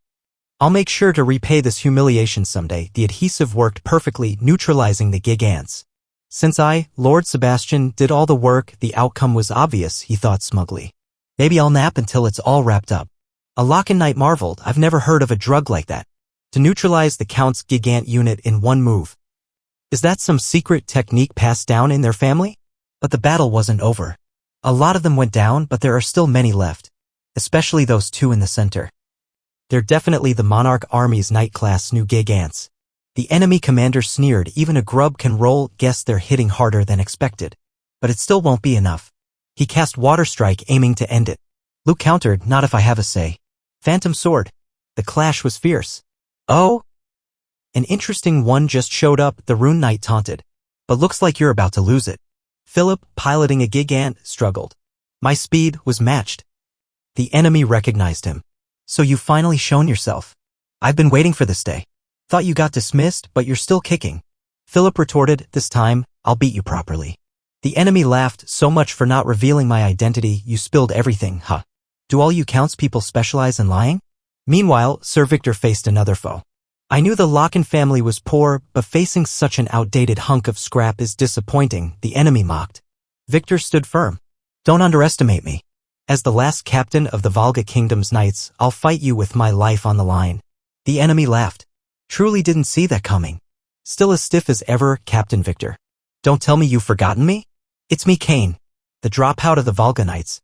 [SPEAKER 1] I'll make sure to repay this humiliation someday. The adhesive worked perfectly, neutralizing the gigants. Since I, Lord Sebastian, did all the work, the outcome was obvious, he thought smugly. Maybe I'll nap until it's all wrapped up. A Locken Knight marveled, I've never heard of a drug like that. To neutralize the Count's gigant unit in one move. Is that some secret technique passed down in their family? But the battle wasn't over. A lot of them went down, but there are still many left. Especially those two in the center. They're definitely the Monarch Army's Knight-class new gigants. The enemy commander sneered, even a grub can roll, guess they're hitting harder than expected. But it still won't be enough. He cast Water Strike, aiming to end it. Luke countered, not if I have a say. Phantom Sword. The clash was fierce. Oh? An interesting one just showed up, the Rune Knight taunted. But looks like you're about to lose it. Philip, piloting a gigant, struggled. My speed was matched. The enemy recognized him. So you've finally shown yourself. I've been waiting for this day. Thought you got dismissed, but you're still kicking. Philip retorted, this time, I'll beat you properly. The enemy laughed, so much for not revealing my identity, you spilled everything, huh? Do all you Counts people specialize in lying? Meanwhile, Sir Victor faced another foe. I knew the Locken family was poor, but facing such an outdated hunk of scrap is disappointing, the enemy mocked. Victor stood firm. Don't underestimate me. As the last captain of the Volga Kingdom's knights, I'll fight you with my life on the line. The enemy laughed. Truly didn't see that coming. Still as stiff as ever, Captain Victor. Don't tell me you've forgotten me? It's me, Kane, the dropout of the Volga Knights.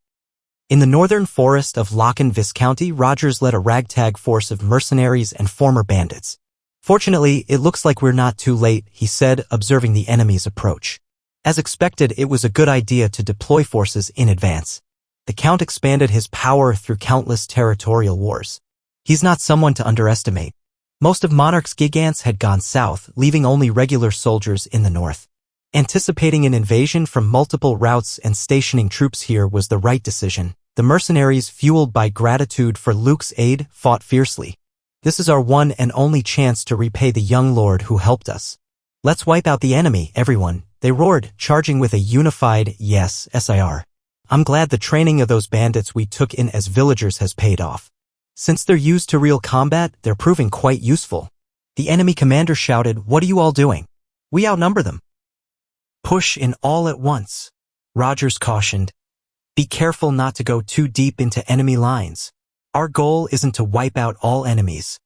[SPEAKER 1] In the northern forest of Locken Viscounty, Rogers led a ragtag force of mercenaries and former bandits. Fortunately, it looks like we're not too late, he said, observing the enemy's approach. As expected, it was a good idea to deploy forces in advance. The Count expanded his power through countless territorial wars. He's not someone to underestimate. Most of Monarch's gigants had gone south, leaving only regular soldiers in the north. Anticipating an invasion from multiple routes and stationing troops here was the right decision. The mercenaries, fueled by gratitude for Luke's aid, fought fiercely. This is our one and only chance to repay the young lord who helped us. Let's wipe out the enemy, everyone, they roared, charging with a unified, yes, SIR. I'm glad the training of those bandits we took in as villagers has paid off. Since they're used to real combat, they're proving quite useful. The enemy commander shouted, what are you all doing? We outnumber them. Push in all at once. Rogers cautioned. Be careful not to go too deep into enemy lines. Our goal isn't to wipe out all enemies.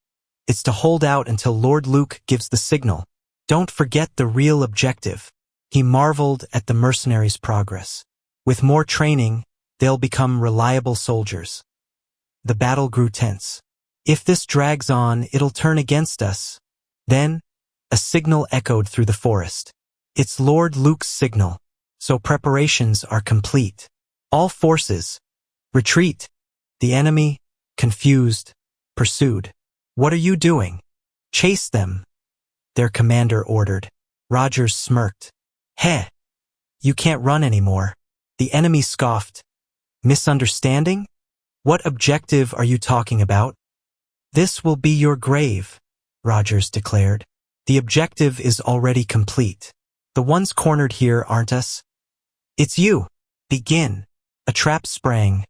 [SPEAKER 1] It's to hold out until Lord Luke gives the signal. Don't forget the real objective. He marveled at the mercenaries' progress. With more training, they'll become reliable soldiers. The battle grew tense. If this drags on, it'll turn against us. Then, a signal echoed through the forest. It's Lord Luke's signal, so preparations are complete. All forces, retreat. The enemy, confused, pursued. What are you doing? Chase them, their commander ordered. Rogers smirked. Heh, you can't run anymore. The enemy scoffed. Misunderstanding? What objective are you talking about? This will be your grave, Rogers declared. The objective is already complete. The ones cornered here aren't us. It's you. Begin. A trap sprang.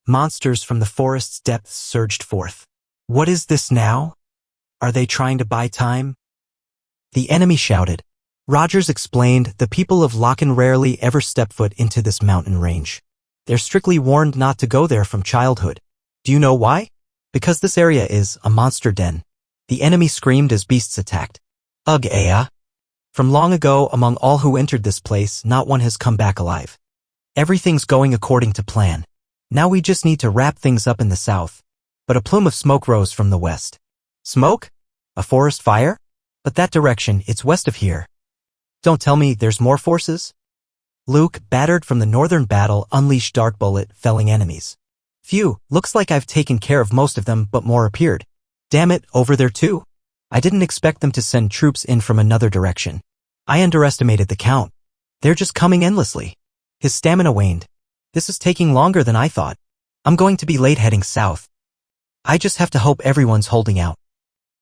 [SPEAKER 1] Monsters from the forest's depths surged forth. What is this now? Are they trying to buy time? The enemy shouted. Rogers explained the people of Lochen rarely ever step foot into this mountain range. They're strictly warned not to go there from childhood. Do you know why? Because this area is a monster den. The enemy screamed as beasts attacked. Ugh, Aya. From long ago, among all who entered this place, not one has come back alive. Everything's going according to plan. Now we just need to wrap things up in the south. But a plume of smoke rose from the west. Smoke? A forest fire? But that direction, it's west of here. Don't tell me there's more forces? Luke, battered from the northern battle, unleashed Dark Bullet, felling enemies. Phew, looks like I've taken care of most of them, but more appeared. Damn it, over there too. I didn't expect them to send troops in from another direction. I underestimated the count. They're just coming endlessly. His stamina waned. This is taking longer than I thought. I'm going to be late heading south. I just have to hope everyone's holding out.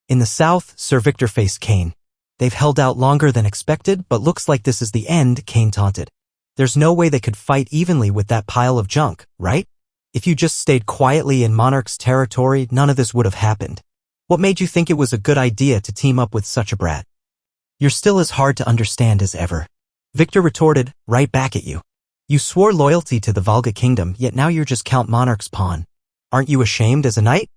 [SPEAKER 1] In the south, Sir Victor faced Kane. They've held out longer than expected, but looks like this is the end, Kane taunted. There's no way they could fight evenly with that pile of junk, right? If you just stayed quietly in Monarch's territory, none of this would have happened. What made you think it was a good idea to team up with such a brat? You're still as hard to understand as ever. Victor retorted, right back at you. You swore loyalty to the Volga kingdom, yet now you're just Count Monarch's pawn. Aren't you ashamed as a knight?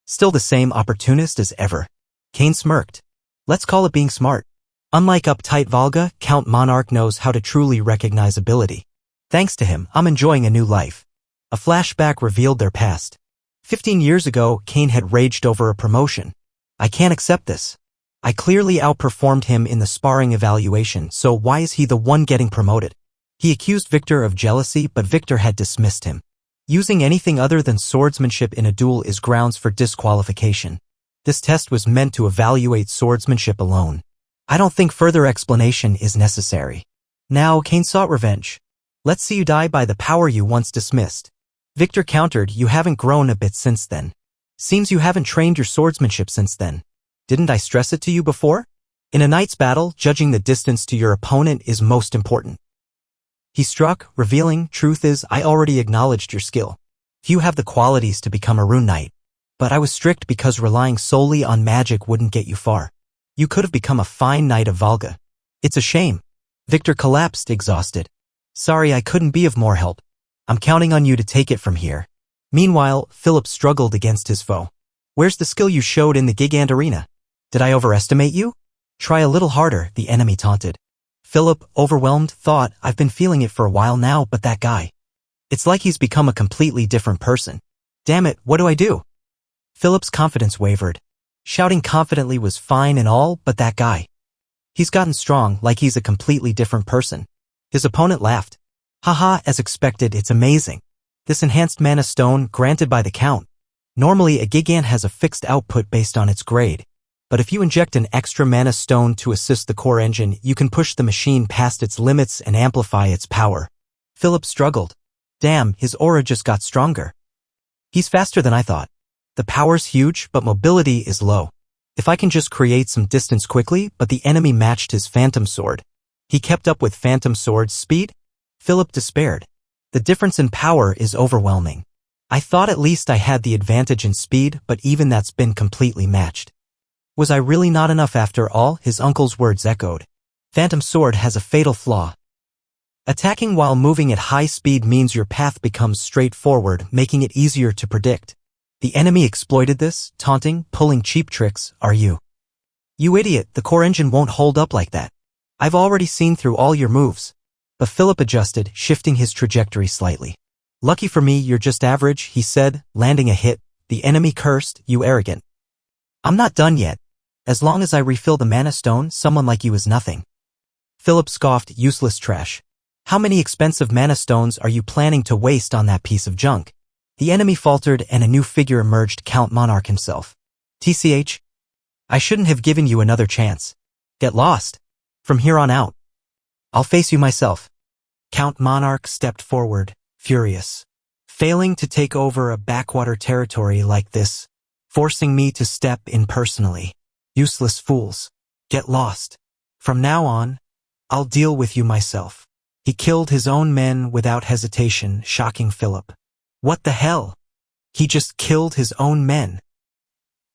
[SPEAKER 1] Still the same opportunist as ever. Kane smirked. Let's call it being smart. Unlike uptight Volga, Count Monarch knows how to truly recognize ability. Thanks to him, I'm enjoying a new life. A flashback revealed their past. 15 years ago, Kane had raged over a promotion. I can't accept this. I clearly outperformed him in the sparring evaluation, so why is he the one getting promoted? He accused Victor of jealousy, but Victor had dismissed him. Using anything other than swordsmanship in a duel is grounds for disqualification. This test was meant to evaluate swordsmanship alone. I don't think further explanation is necessary. Now, Kane sought revenge. Let's see you die by the power you once dismissed. Victor countered, you haven't grown a bit since then. Seems you haven't trained your swordsmanship since then. Didn't I stress it to you before? In a knight's battle, judging the distance to your opponent is most important. He struck, revealing, truth is, I already acknowledged your skill. Few have the qualities to become a rune knight. But I was strict because relying solely on magic wouldn't get you far. You could have become a fine knight of Volga. It's a shame. Victor collapsed, exhausted. Sorry I couldn't be of more help. I'm counting on you to take it from here. Meanwhile, Philip struggled against his foe. Where's the skill you showed in the Gigant arena? Did I overestimate you? Try a little harder, the enemy taunted. Philip, overwhelmed, thought, I've been feeling it for a while now, but that guy. It's like he's become a completely different person. Damn it, what do I do? Philip's confidence wavered. Shouting confidently was fine and all, but that guy. He's gotten strong, like he's a completely different person. His opponent laughed. Haha, as expected, it's amazing. This enhanced mana stone, granted by the Count. Normally, a Gigant has a fixed output based on its grade. But if you inject an extra mana stone to assist the core engine, you can push the machine past its limits and amplify its power. Philip struggled. Damn, his aura just got stronger. He's faster than I thought. The power's huge, but mobility is low. If I can just create some distance quickly, but the enemy matched his Phantom Sword. He kept up with Phantom Sword's speed? Philip despaired. The difference in power is overwhelming. I thought at least I had the advantage in speed, but even that's been completely matched. Was I really not enough after all? His uncle's words echoed. Phantom Sword has a fatal flaw. Attacking while moving at high speed means your path becomes straightforward, making it easier to predict. The enemy exploited this, taunting, pulling cheap tricks, are you? You idiot, the core engine won't hold up like that. I've already seen through all your moves. But Philip adjusted, shifting his trajectory slightly. Lucky for me, you're just average, he said, landing a hit. The enemy cursed, you arrogant. I'm not done yet. As long as I refill the mana stone, someone like you is nothing. Philip scoffed, useless trash. How many expensive mana stones are you planning to waste on that piece of junk? The enemy faltered and a new figure emerged, Count Monarch himself. TCH? I shouldn't have given you another chance. Get lost. From here on out. I'll face you myself. Count Monarch stepped forward, furious. Failing to take over a backwater territory like this, forcing me to step in personally. Useless fools. Get lost. From now on, I'll deal with you myself. He killed his own men without hesitation, shocking Philip. What the hell? He just killed his own men.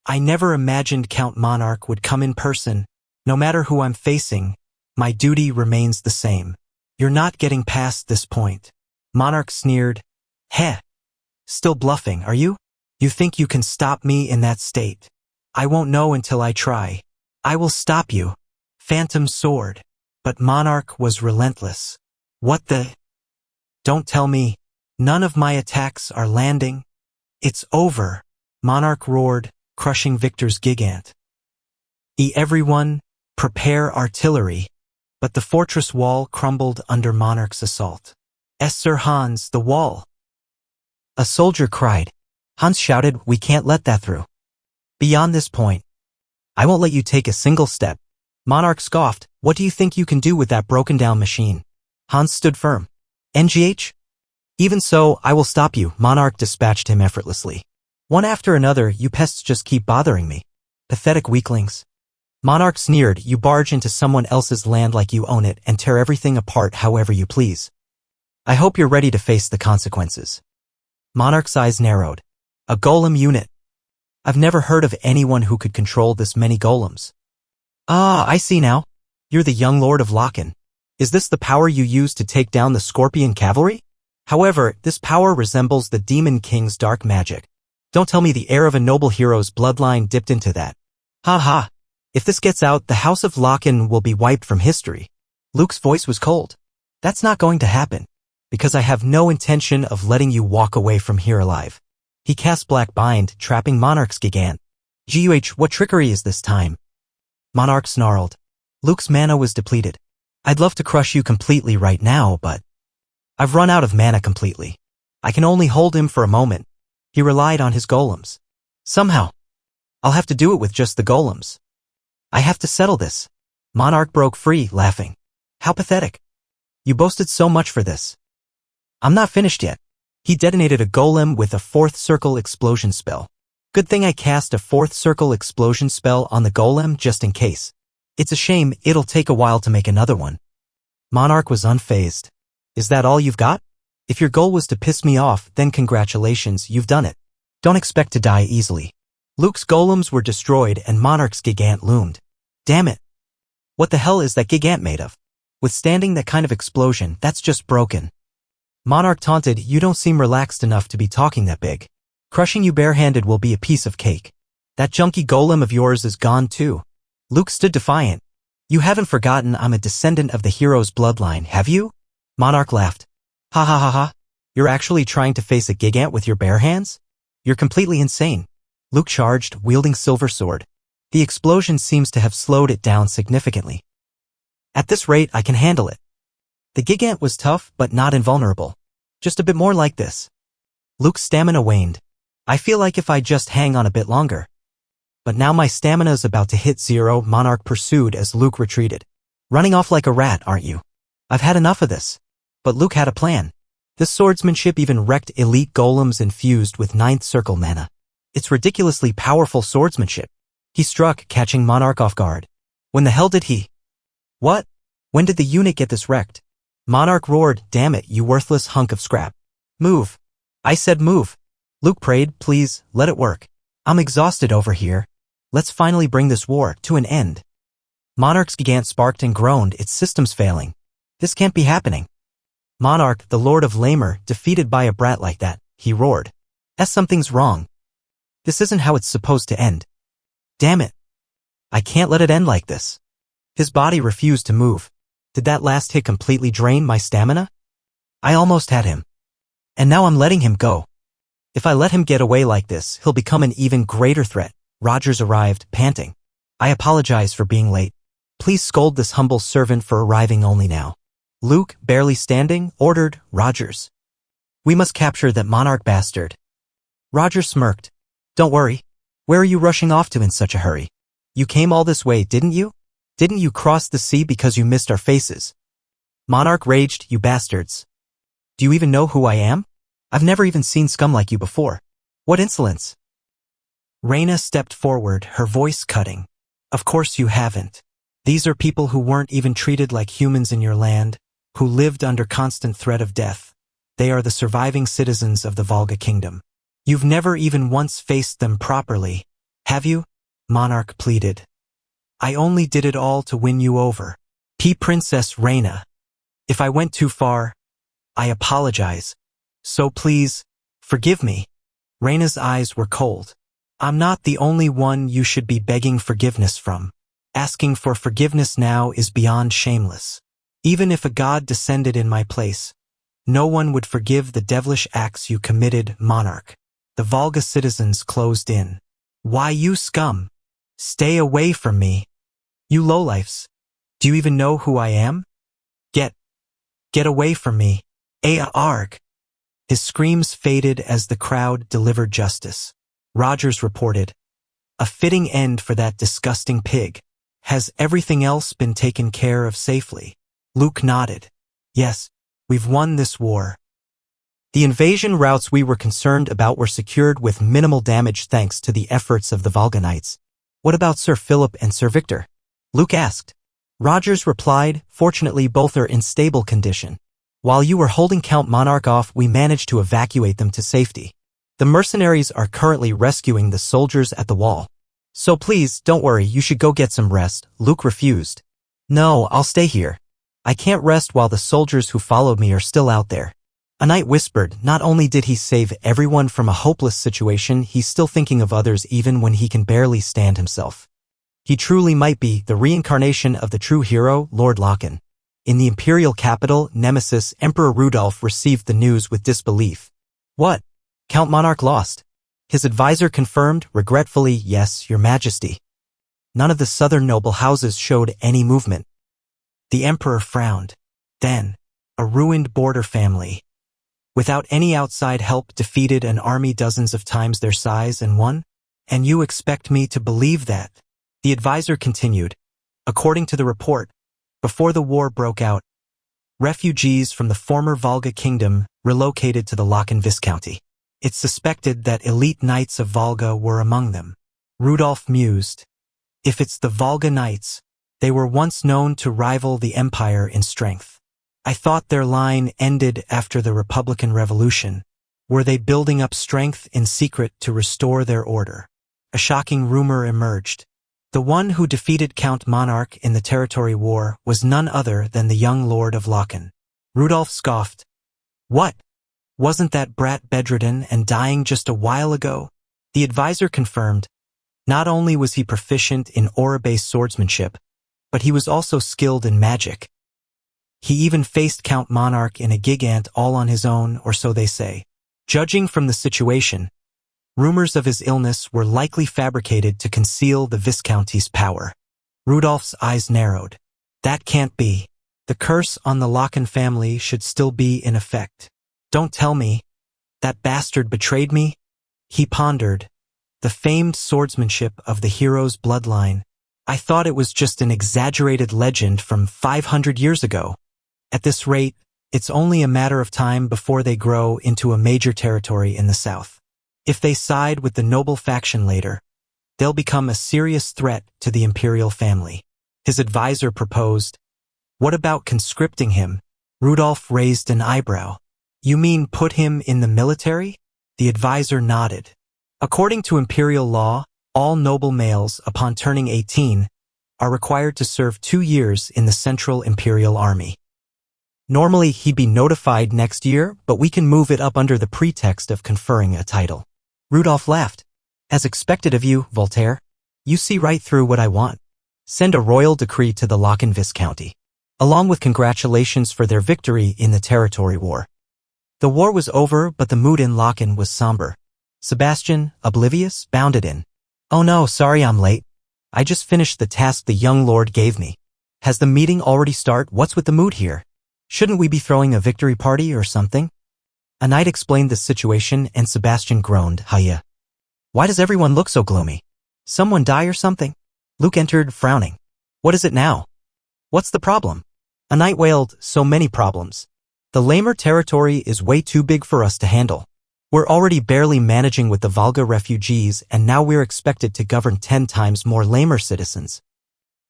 [SPEAKER 1] I never imagined Count Monarch would come in person. No matter who I'm facing, my duty remains the same. You're not getting past this point. Monarch sneered. Heh. Still bluffing, are you? You think you can stop me in that state? I won't know until I try. I will stop you. Phantom sword. But Monarch was relentless. What the? Don't tell me. None of my attacks are landing. It's over. Monarch roared, crushing Victor's gigant. Everyone, prepare artillery. But the fortress wall crumbled under Monarch's assault. Sir Hans, the wall. A soldier cried. Hans shouted, we can't let that through. Beyond this point, I won't let you take a single step. Monarch scoffed, what do you think you can do with that broken down machine? Hans stood firm. NGH? Even so, I will stop you, Monarch dispatched him effortlessly. One after another, you pests just keep bothering me. Pathetic weaklings. Monarch sneered, you barge into someone else's land like you own it and tear everything apart however you please. I hope you're ready to face the consequences. Monarch's eyes narrowed. A golem unit. I've never heard of anyone who could control this many golems. Ah, I see now. You're the young lord of Loken. Is this the power you use to take down the Scorpion cavalry? However, this power resembles the Demon King's dark magic. Don't tell me the heir of a noble hero's bloodline dipped into that. Ha ha. If this gets out, the House of Loken will be wiped from history. Luke's voice was cold. That's not going to happen, because I have no intention of letting you walk away from here alive. He cast Black Bind, trapping Monarch's gigant. GUH, what trickery is this time? Monarch snarled. Luke's mana was depleted. I'd love to crush you completely right now, but I've run out of mana completely. I can only hold him for a moment. He relied on his golems. Somehow, I'll have to do it with just the golems. I have to settle this. Monarch broke free, laughing. How pathetic. You boasted so much for this. I'm not finished yet. He detonated a golem with a fourth circle explosion spell. Good thing I cast a fourth circle explosion spell on the golem just in case. It's a shame it'll take a while to make another one. Monarch was unfazed. Is that all you've got? If your goal was to piss me off, then congratulations, you've done it. Don't expect to die easily. Luke's golems were destroyed and Monarch's gigant loomed. Damn it. What the hell is that gigant made of? Withstanding that kind of explosion, that's just broken. Monarch taunted, you don't seem relaxed enough to be talking that big. Crushing you barehanded will be a piece of cake. That junky golem of yours is gone too. Luke stood defiant. You haven't forgotten I'm a descendant of the hero's bloodline, have you? Monarch laughed. Ha ha ha ha. You're actually trying to face a gigant with your bare hands? You're completely insane. Luke charged, wielding silver sword. The explosion seems to have slowed it down significantly. At this rate, I can handle it. The gigant was tough, but not invulnerable. Just a bit more like this. Luke's stamina waned. I feel like if I just hang on a bit longer. But now my stamina's about to hit zero, Monarch pursued as Luke retreated. Running off like a rat, aren't you? I've had enough of this. But Luke had a plan. This swordsmanship even wrecked elite golems infused with ninth circle mana. It's ridiculously powerful swordsmanship. He struck, catching Monarch off guard. When the hell did he? What? When did the unit get this wrecked? Monarch roared, damn it, you worthless hunk of scrap. Move. I said move. Luke prayed, please, let it work. I'm exhausted over here. Let's finally bring this war to an end. Monarch's gigant sparked and groaned, its systems failing. This can't be happening. Monarch, the Lord of Lamer, defeated by a brat like that, he roared. Something's wrong. This isn't how it's supposed to end. Damn it. I can't let it end like this. His body refused to move. Did that last hit completely drain my stamina? I almost had him. And now I'm letting him go. If I let him get away like this, he'll become an even greater threat. Rogers arrived, panting. I apologize for being late. Please scold this humble servant for arriving only now. Luke, barely standing, ordered Rogers. We must capture that Monarch bastard. Rogers smirked. Don't worry. Where are you rushing off to in such a hurry? You came all this way, didn't you? Didn't you cross the sea because you missed our faces? Monarch raged, you bastards. Do you even know who I am? I've never even seen scum like you before. What insolence! Raina stepped forward, her voice cutting. Of course you haven't. These are people who weren't even treated like humans in your land, who lived under constant threat of death. They are the surviving citizens of the Volga Kingdom. You've never even once faced them properly, have you? Monarch pleaded. I only did it all to win you over. Princess Raina. If I went too far, I apologize. So please, forgive me. Raina's eyes were cold. I'm not the only one you should be begging forgiveness from. Asking for forgiveness now is beyond shameless. Even if a god descended in my place, no one would forgive the devilish acts you committed, Monarch. The Volga citizens closed in. Why, you scum? Stay away from me. You lowlifes. Do you even know who I am? Get away from me. Arg. His screams faded as the crowd delivered justice. Rogers reported, a fitting end for that disgusting pig. Has everything else been taken care of safely? Luke nodded. Yes, we've won this war. The invasion routes we were concerned about were secured with minimal damage thanks to the efforts of the Volga Knights. What about Sir Philip and Sir Victor? Luke asked. Rogers replied, fortunately both are in stable condition. While you were holding Count Monarch off, we managed to evacuate them to safety. The mercenaries are currently rescuing the soldiers at the wall. So please, don't worry, you should go get some rest. Luke refused. No, I'll stay here. I can't rest while the soldiers who followed me are still out there. A knight whispered, not only did he save everyone from a hopeless situation, he's still thinking of others even when he can barely stand himself. He truly might be the reincarnation of the true hero, Lord Loken. In the Imperial capital, Nemesis, Emperor Rudolph received the news with disbelief. What? Count Monarch lost? His advisor confirmed, regretfully, yes, your majesty. None of the southern noble houses showed any movement. The emperor frowned. Then, a ruined border family, without any outside help, defeated an army dozens of times their size and won? And you expect me to believe that? The advisor continued. According to the report, before the war broke out, refugees from the former Volga Kingdom relocated to the Loken Viscounty. It's suspected that elite knights of Volga were among them. Rudolph mused. If it's the Volga Knights, they were once known to rival the Empire in strength. I thought their line ended after the Republican Revolution. Were they building up strength in secret to restore their order? A shocking rumor emerged. The one who defeated Count Monarch in the Territory War was none other than the young Lord of Loken. Rudolph scoffed. What? Wasn't that brat bedridden and dying just a while ago? The advisor confirmed. Not only was he proficient in aura-based swordsmanship, but he was also skilled in magic. He even faced Count Monarch in a gigant all on his own, or so they say. Judging from the situation, rumors of his illness were likely fabricated to conceal the Viscounty's power. Rudolph's eyes narrowed. That can't be. The curse on the Loken family should still be in effect. Don't tell me. That bastard betrayed me? He pondered. The famed swordsmanship of the hero's bloodline. I thought it was just an exaggerated legend from 500 years ago. At this rate, it's only a matter of time before they grow into a major territory in the south. If they side with the noble faction later, they'll become a serious threat to the Imperial family. His advisor proposed. What about conscripting him? Rudolph raised an eyebrow. You mean put him in the military? The advisor nodded. According to Imperial law, all noble males, upon turning 18, are required to serve 2 years in the Central Imperial Army. Normally, he'd be notified next year, but we can move it up under the pretext of conferring a title. Rudolph laughed. As expected of you, Voltaire. You see right through what I want. Send a royal decree to the Locken Viscounty, along with congratulations for their victory in the territory war. The war was over, but the mood in Locken was somber. Sebastian, oblivious, bounded in. Oh no, sorry I'm late. I just finished the task the young lord gave me. Has the meeting already started? What's with the mood here? Shouldn't we be throwing a victory party or something? A knight explained the situation and Sebastian groaned, Hiya. Why does everyone look so gloomy? Someone die or something? Luke entered, frowning. What is it now? What's the problem? A knight wailed, so many problems. The Lamer territory is way too big for us to handle. We're already barely managing with the Volga refugees and now we're expected to govern 10 times more Lamer citizens.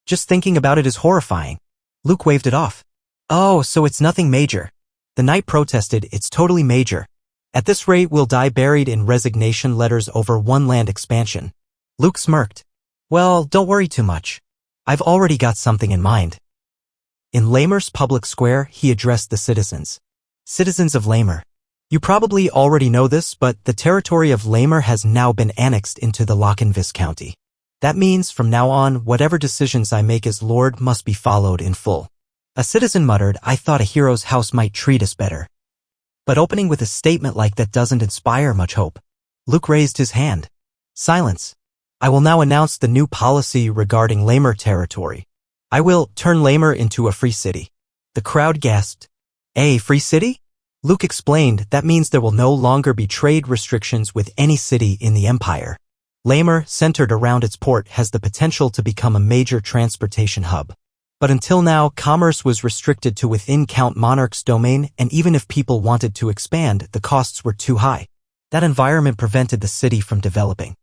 [SPEAKER 1] Just thinking about it is horrifying. Luke waved it off. Oh, so it's nothing major. The knight protested, it's totally major. At this rate we'll die buried in resignation letters over one land expansion. Luke smirked. Well, don't worry too much. I've already got something in mind. In Lamer's public square, he addressed the citizens. Citizens of Lamer. You probably already know this, but the territory of Lamer has now been annexed into the Locken Viscounty. That means, from now on, whatever decisions I make as Lord must be followed in full. A citizen muttered, I thought a hero's house might treat us better. But opening with a statement like that doesn't inspire much hope. Luke raised his hand. Silence. I will now announce the new policy regarding Lamer territory. I will turn Lamer into a free city. The crowd gasped. A free city? Luke explained that means there will no longer be trade restrictions with any city in the empire. Lamer, centered around its port, has the potential to become a major transportation hub. But until now, commerce was restricted to within Count Monarch's domain, and even if people wanted to expand, the costs were too high. That environment prevented the city from developing.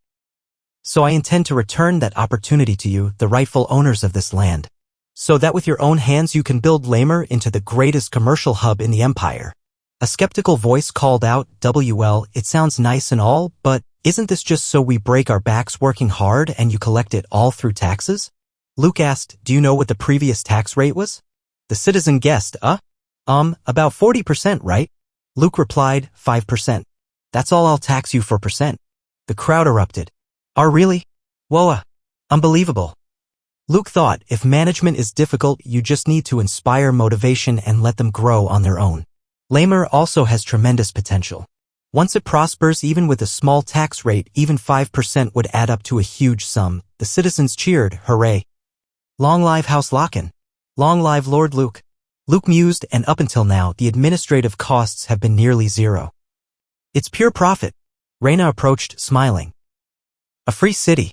[SPEAKER 1] So I intend to return that opportunity to you, the rightful owners of this land, so that with your own hands you can build Lamer into the greatest commercial hub in the empire. A skeptical voice called out, WL, it sounds nice and all, but isn't this just so we break our backs working hard and you collect it all through taxes? Luke asked, do you know what the previous tax rate was? The citizen guessed, about 40%, right? Luke replied, 5%. That's all I'll tax you for percent. The crowd erupted. Really? Whoa, unbelievable. Luke thought, if management is difficult, you just need to inspire motivation and let them grow on their own. Lamer also has tremendous potential. Once it prospers, even with a small tax rate, even 5% would add up to a huge sum. The citizens cheered, hooray. Long live House Locken. Long live Lord Luke. Luke mused, and up until now, the administrative costs have been nearly zero. It's pure profit. Raina approached, smiling. A free city.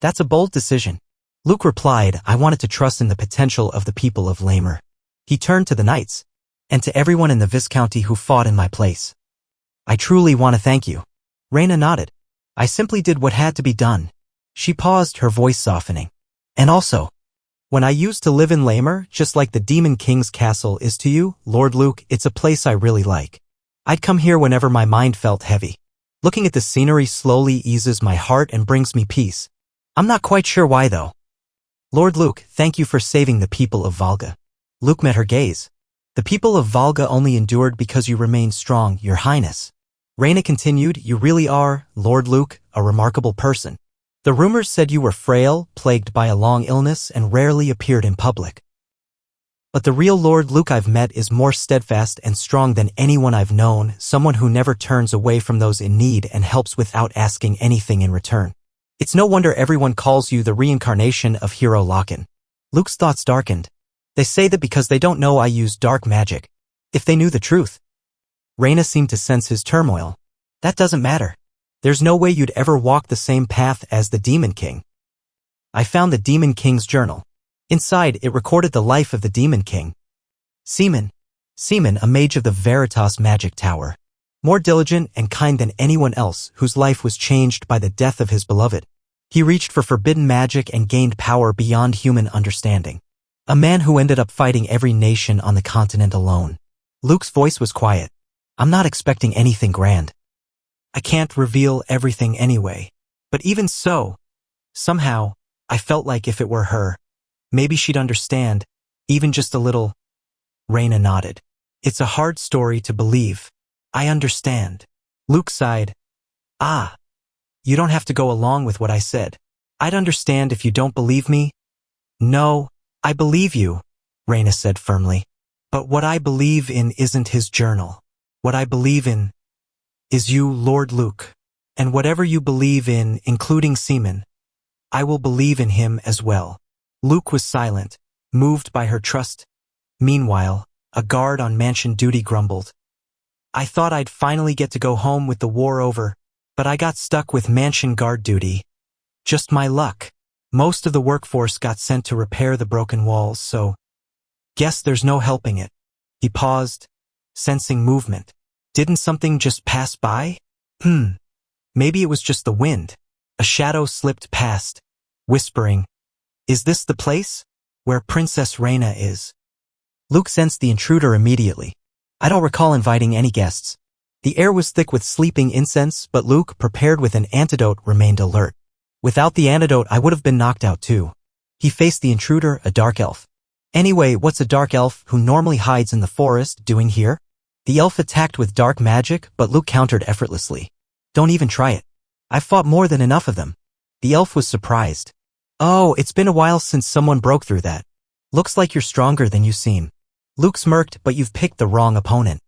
[SPEAKER 1] That's a bold decision. Luke replied, I wanted to trust in the potential of the people of Lamer. He turned to the knights, and to everyone in the Viscounty who fought in my place. I truly want to thank you. Raina nodded. I simply did what had to be done. She paused, her voice softening. And also, when I used to live in Lamer, just like the Demon King's castle is to you, Lord Luke, it's a place I really like. I'd come here whenever my mind felt heavy. Looking at the scenery slowly eases my heart and brings me peace. I'm not quite sure why though. Lord Luke, thank you for saving the people of Volga. Luke met her gaze. The people of Volga only endured because you remained strong, Your Highness. Raina continued, you really are, Lord Luke, a remarkable person. The rumors said you were frail, plagued by a long illness, and rarely appeared in public. But the real Lord Luke I've met is more steadfast and strong than anyone I've known, someone who never turns away from those in need and helps without asking anything in return. It's no wonder everyone calls you the reincarnation of Hero Locken. Luke's thoughts darkened. They say that because they don't know I use dark magic. If they knew the truth. Raina seemed to sense his turmoil. That doesn't matter. There's no way you'd ever walk the same path as the Demon King. I found the Demon King's journal. Inside, it recorded the life of the Demon King. Seaman, a mage of the Veritas Magic Tower. More diligent and kind than anyone else, whose life was changed by the death of his beloved. He reached for forbidden magic and gained power beyond human understanding. A man who ended up fighting every nation on the continent alone. Luke's voice was quiet. I'm not expecting anything grand. I can't reveal everything anyway. But even so, somehow, I felt like if it were her, maybe she'd understand, even just a little. Raina nodded. It's a hard story to believe. I understand. Luke sighed. You don't have to go along with what I said. I'd understand if you don't believe me. No, I believe you, Raina said firmly. But what I believe in isn't his journal. What I believe in is you, Lord Luke. And whatever you believe in, including semen, I will believe in him as well. Luke was silent, moved by her trust. Meanwhile, a guard on mansion duty grumbled. I thought I'd finally get to go home with the war over, but I got stuck with mansion guard duty. Just my luck. Most of the workforce got sent to repair the broken walls, so guess there's no helping it. He paused, sensing movement. Didn't something just pass by? Maybe it was just the wind. A shadow slipped past, whispering, Is this the place? Where Princess Raina is. Luke sensed the intruder immediately. I don't recall inviting any guests. The air was thick with sleeping incense, but Luke, prepared with an antidote, remained alert. Without the antidote, I would have been knocked out too. He faced the intruder, a dark elf. Anyway, what's a dark elf who normally hides in the forest doing here? The elf attacked with dark magic, but Luke countered effortlessly. Don't even try it. I've fought more than enough of them. The elf was surprised. Oh, it's been a while since someone broke through that. Looks like you're stronger than you seem. Luke smirked, but you've picked the wrong opponent.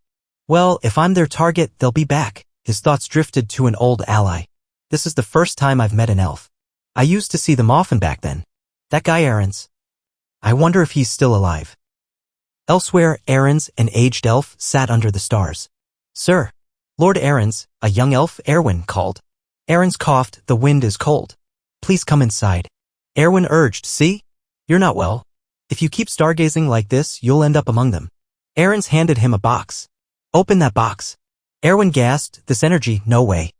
[SPEAKER 1] Well, if I'm their target, they'll be back. His thoughts drifted to an old ally. This is the first time I've met an elf. I used to see them often back then. That guy Aaron's. I wonder if he's still alive. Elsewhere, Aaron's, an aged elf, sat under the stars. Sir. Lord Aaron's, a young elf, Erwin, called. Aaron's coughed, the wind is cold. Please come inside. Erwin urged, see? You're not well. If you keep stargazing like this, you'll end up among them. Aaron's handed him a box. Open that box. Erwin gasped, this energy, no way.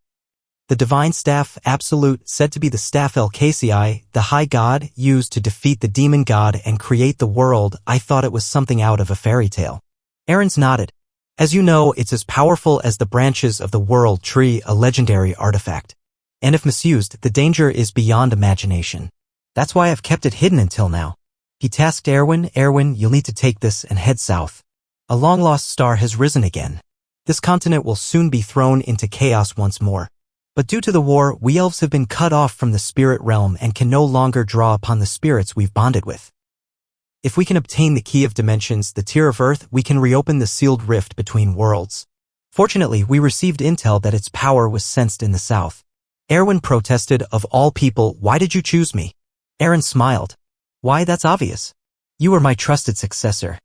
[SPEAKER 1] The divine staff, Absolute, said to be the staff LKCI, the high god, used to defeat the demon god and create the world. I thought it was something out of a fairy tale. Aaron's nodded. As you know, it's as powerful as the branches of the world tree, a legendary artifact. And if misused, the danger is beyond imagination. That's why I've kept it hidden until now. He tasked Erwin, you'll need to take this and head south. A long-lost star has risen again. This continent will soon be thrown into chaos once more. But due to the war, we elves have been cut off from the spirit realm and can no longer draw upon the spirits we've bonded with. If we can obtain the key of dimensions, the tear of earth, we can reopen the sealed rift between worlds. Fortunately, we received intel that its power was sensed in the south. Erwin protested, of all people, why did you choose me? Aaron smiled. Why, that's obvious. You were my trusted successor.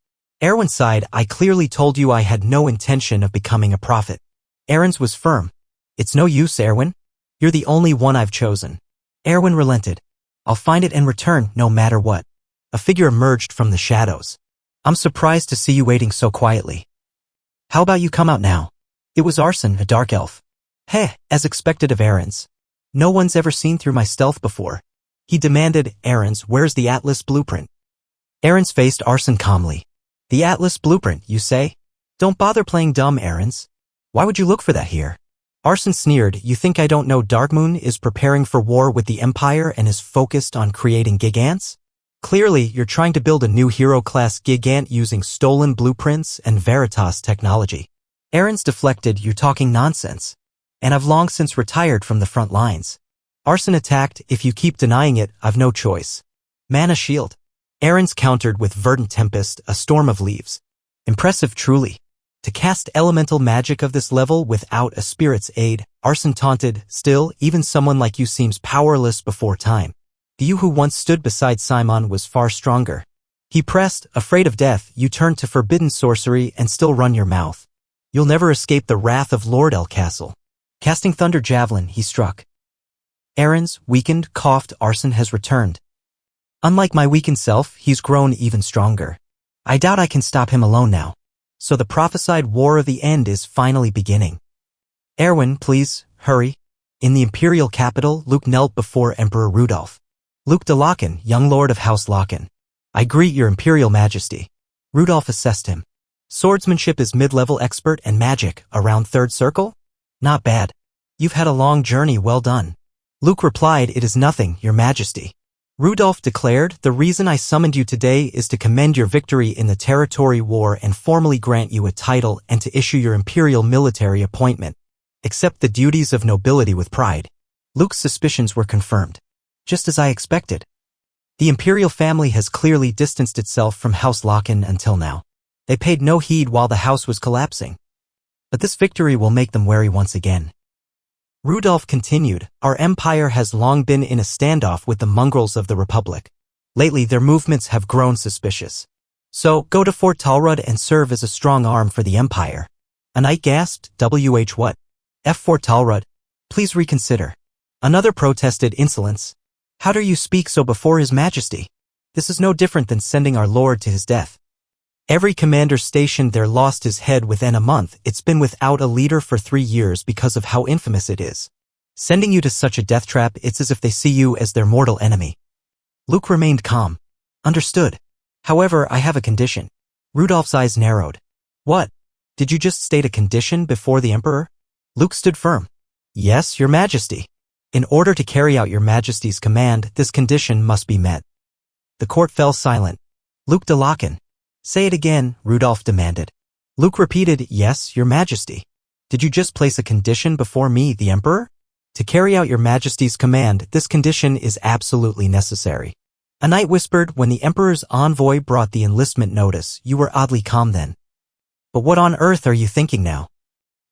[SPEAKER 1] Erwin sighed, I clearly told you I had no intention of becoming a prophet. Aaron's was firm. It's no use, Erwin. You're the only one I've chosen. Erwin relented. I'll find it and return, no matter what. A figure emerged from the shadows. I'm surprised to see you waiting so quietly. How about you come out now? It was Arson, a dark elf. Heh, as expected of Aaron's. No one's ever seen through my stealth before. He demanded, Aaron's, where's the Atlas blueprint? Aaron's faced Arson calmly. The Atlas blueprint, you say? Don't bother playing dumb, Aaron's. Why would you look for that here? Arson sneered, you think I don't know Darkmoon is preparing for war with the Empire and is focused on creating gigants? Clearly, you're trying to build a new hero-class gigant using stolen blueprints and Veritas technology. Aaron's deflected, you're talking nonsense. And I've long since retired from the front lines. Arson attacked, if you keep denying it, I've no choice. Mana shield. Aaron's countered with Verdant Tempest, a storm of leaves. Impressive truly. To cast elemental magic of this level without a spirit's aid, Arson taunted, still, even someone like you seems powerless before time. The you who once stood beside Simon was far stronger. He pressed, afraid of death, you turned to forbidden sorcery and still run your mouth. You'll never escape the wrath of Lord El Castle. Casting Thunder Javelin, he struck. Aaron's, weakened, coughed, Arson has returned. Unlike my weakened self, he's grown even stronger. I doubt I can stop him alone now. So the prophesied war of the end is finally beginning. Erwin, please, hurry. In the Imperial capital, Luke knelt before Emperor Rudolph. Luke de Locken, young lord of House Locken. I greet your Imperial Majesty. Rudolph assessed him. Swordsmanship is mid-level expert and magic, around third circle? Not bad. You've had a long journey, well done. Luke replied, it is nothing, your Majesty. Rudolph declared, the reason I summoned you today is to commend your victory in the territorial war and formally grant you a title and to issue your imperial military appointment. Accept the duties of nobility with pride. Luke's suspicions were confirmed. Just as I expected. The Imperial family has clearly distanced itself from House Locken until now. They paid no heed while the house was collapsing. But this victory will make them wary once again. Rudolph continued, our empire has long been in a standoff with the mongrels of the Republic. Lately their movements have grown suspicious. So, go to Fort Tal and serve as a strong arm for the empire. A knight gasped, WH what? F Fort Tal, please reconsider. Another protested, insolence. How dare you speak so before His Majesty? This is no different than sending our lord to his death. Every commander stationed there lost his head within a month. It's been without a leader for 3 years because of how infamous it is. Sending you to such a death trap, it's as if they see you as their mortal enemy. Luke remained calm. Understood. However, I have a condition. Rudolph's eyes narrowed. What? Did you just state a condition before the Emperor? Luke stood firm. Yes, Your Majesty. In order to carry out Your Majesty's command, this condition must be met. The court fell silent. Luke de Locken. Say it again, Rudolph demanded. Luke repeated, yes, Your Majesty. Did you just place a condition before me, the Emperor? To carry out Your Majesty's command, this condition is absolutely necessary. A knight whispered, when the Emperor's envoy brought the enlistment notice, you were oddly calm then. But what on earth are you thinking now?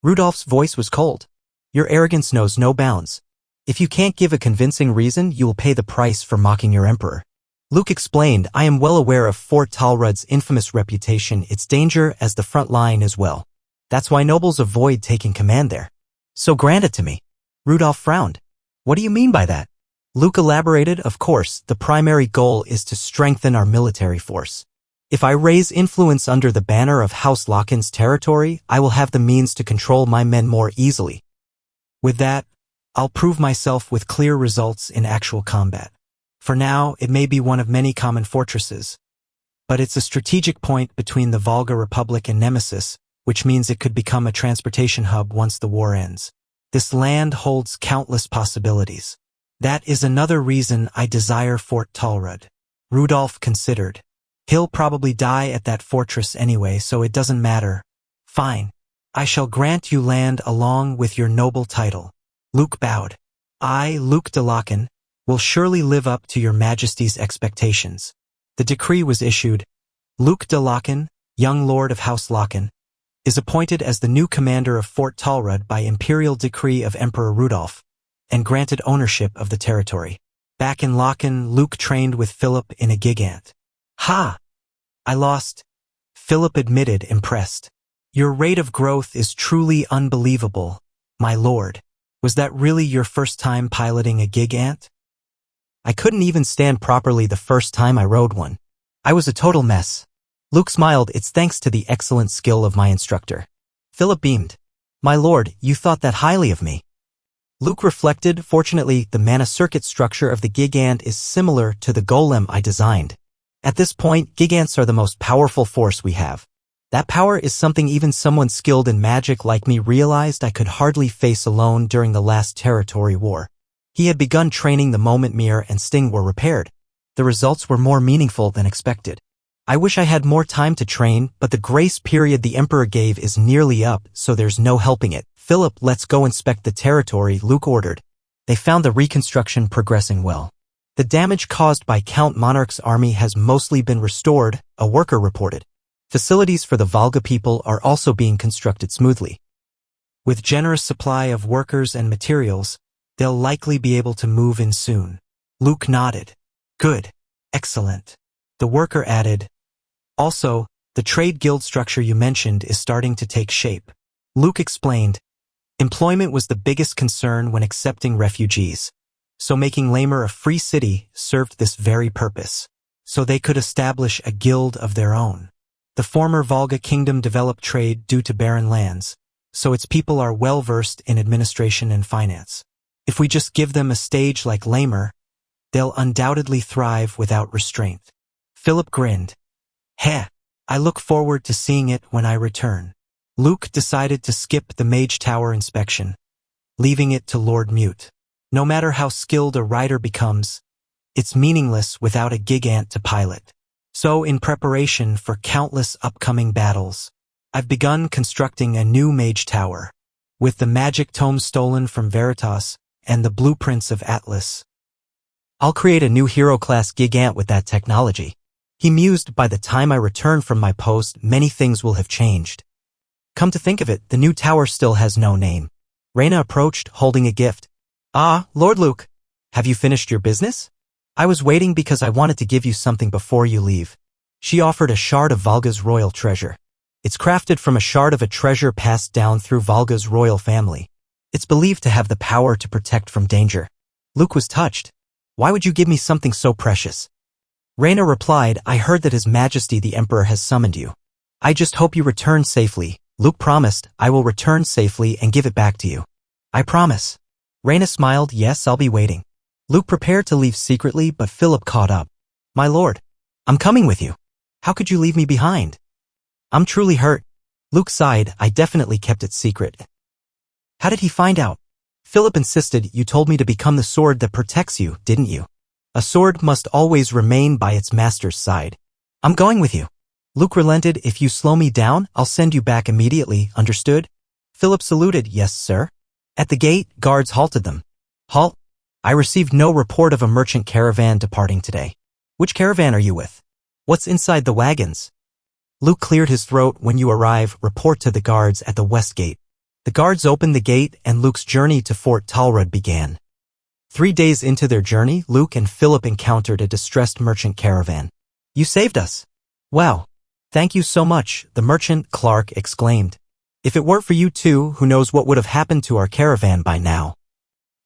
[SPEAKER 1] Rudolph's voice was cold. Your arrogance knows no bounds. If you can't give a convincing reason, you will pay the price for mocking your Emperor. Luke explained, I am well aware of Fort Talrud's infamous reputation, its danger as the front line as well. That's why nobles avoid taking command there. So grant it to me. Rudolph frowned. What do you mean by that? Luke elaborated, of course, the primary goal is to strengthen our military force. If I raise influence under the banner of House Locken's territory, I will have the means to control my men more easily. With that, I'll prove myself with clear results in actual combat. For now, it may be one of many common fortresses, but it's a strategic point between the Volga Republic and Nemesis, which means it could become a transportation hub once the war ends. This land holds countless possibilities. That is another reason I desire Fort Talrud. Rudolph considered. He'll probably die at that fortress anyway, so it doesn't matter. Fine. I shall grant you land along with your noble title. Luke bowed. I, Luke de Locken, will surely live up to Your Majesty's expectations. The decree was issued. Luke de Locken, young lord of House Locken, is appointed as the new commander of Fort Talrud by imperial decree of Emperor Rudolph, and granted ownership of the territory. Back in Locken, Luke trained with Philip in a gigant. Ha! I lost. Philip admitted, impressed. Your rate of growth is truly unbelievable, my lord. Was that really your first time piloting a gigant? I couldn't even stand properly the first time I rode one. I was a total mess. Luke smiled, it's thanks to the excellent skill of my instructor. Philip beamed. My lord, you thought that highly of me. Luke reflected, fortunately, the mana circuit structure of the gigant is similar to the golem I designed. At this point, gigants are the most powerful force we have. That power is something even someone skilled in magic like me realized I could hardly face alone during the last territory war. He had begun training the moment Mir and Sting were repaired. The results were more meaningful than expected. I wish I had more time to train, but the grace period the Emperor gave is nearly up, so there's no helping it. Philip, let's go inspect the territory, Luke ordered. They found the reconstruction progressing well. The damage caused by Count Monarch's army has mostly been restored, a worker reported. Facilities for the Volga people are also being constructed smoothly. With generous supply of workers and materials, they'll likely be able to move in soon. Luke nodded. Good. Excellent. The worker added, also, the trade guild structure you mentioned is starting to take shape. Luke explained, employment was the biggest concern when accepting refugees, so making Lamer a free city served this very purpose, so they could establish a guild of their own. The former Volga kingdom developed trade due to barren lands, so its people are well versed in administration and finance. If we just give them a stage like Lamer, they'll undoubtedly thrive without restraint. Philip grinned. Heh, I look forward to seeing it when I return. Luke decided to skip the Mage Tower inspection, leaving it to Lord Mute. No matter how skilled a rider becomes, it's meaningless without a gigant to pilot. So in preparation for countless upcoming battles, I've begun constructing a new Mage Tower. With the magic tome stolen from Veritas, and the blueprints of Atlas. I'll create a new hero-class gigant with that technology. He mused, by the time I return from my post, many things will have changed. Come to think of it, the new tower still has no name. Raina approached, holding a gift. Ah, Lord Luke. Have you finished your business? I was waiting because I wanted to give you something before you leave. She offered a shard of Valga's royal treasure. It's crafted from a shard of a treasure passed down through Valga's royal family. It's believed to have the power to protect from danger. Luke was touched. Why would you give me something so precious? Raina replied, I heard that His Majesty the Emperor has summoned you. I just hope you return safely. Luke promised, I will return safely and give it back to you. I promise. Raina smiled, yes, I'll be waiting. Luke prepared to leave secretly, but Philip caught up. My lord, I'm coming with you. How could you leave me behind? I'm truly hurt. Luke sighed, I definitely kept it secret. How did he find out? Philip insisted, you told me to become the sword that protects you, didn't you? A sword must always remain by its master's side. I'm going with you. Luke relented, if you slow me down, I'll send you back immediately, understood? Philip saluted, yes, sir. At the gate, guards halted them. Halt. I received no report of a merchant caravan departing today. Which caravan are you with? What's inside the wagons? Luke cleared his throat, when you arrive, report to the guards at the west gate. The guards opened the gate and Luke's journey to Fort Tal began. 3 days into their journey, Luke and Philip encountered a distressed merchant caravan. You saved us. Wow. Thank you so much, the merchant, Clark, exclaimed. If it weren't for you two, who knows what would have happened to our caravan by now.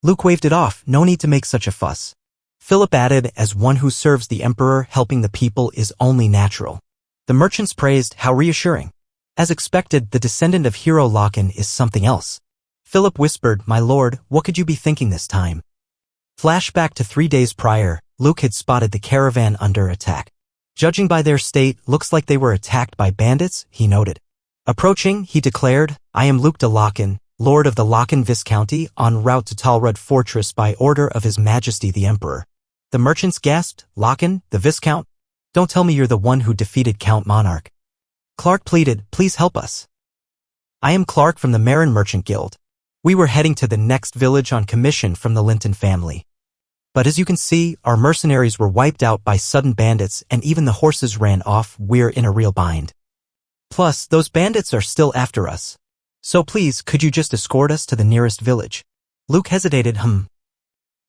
[SPEAKER 1] Luke waved it off, no need to make such a fuss. Philip added, as one who serves the Emperor, helping the people is only natural. The merchants praised, how reassuring. As expected, the descendant of Hero Loken is something else. Philip whispered, my lord, what could you be thinking this time? Flashback to 3 days prior, Luke had spotted the caravan under attack. Judging by their state, looks like they were attacked by bandits, he noted. Approaching, he declared, I am Luke de Loken, Lord of the Loken Viscounty, en route to Talrud Fortress by order of His Majesty the Emperor. The merchants gasped, Loken, the Viscount? Don't tell me you're the one who defeated Count Monarch. Clark pleaded, please help us. I am Clark from the Marin Merchant Guild. We were heading to the next village on commission from the Linton family. But as you can see, our mercenaries were wiped out by sudden bandits and even the horses ran off, we're in a real bind. Plus, those bandits are still after us. So please, could you just escort us to the nearest village? Luke hesitated,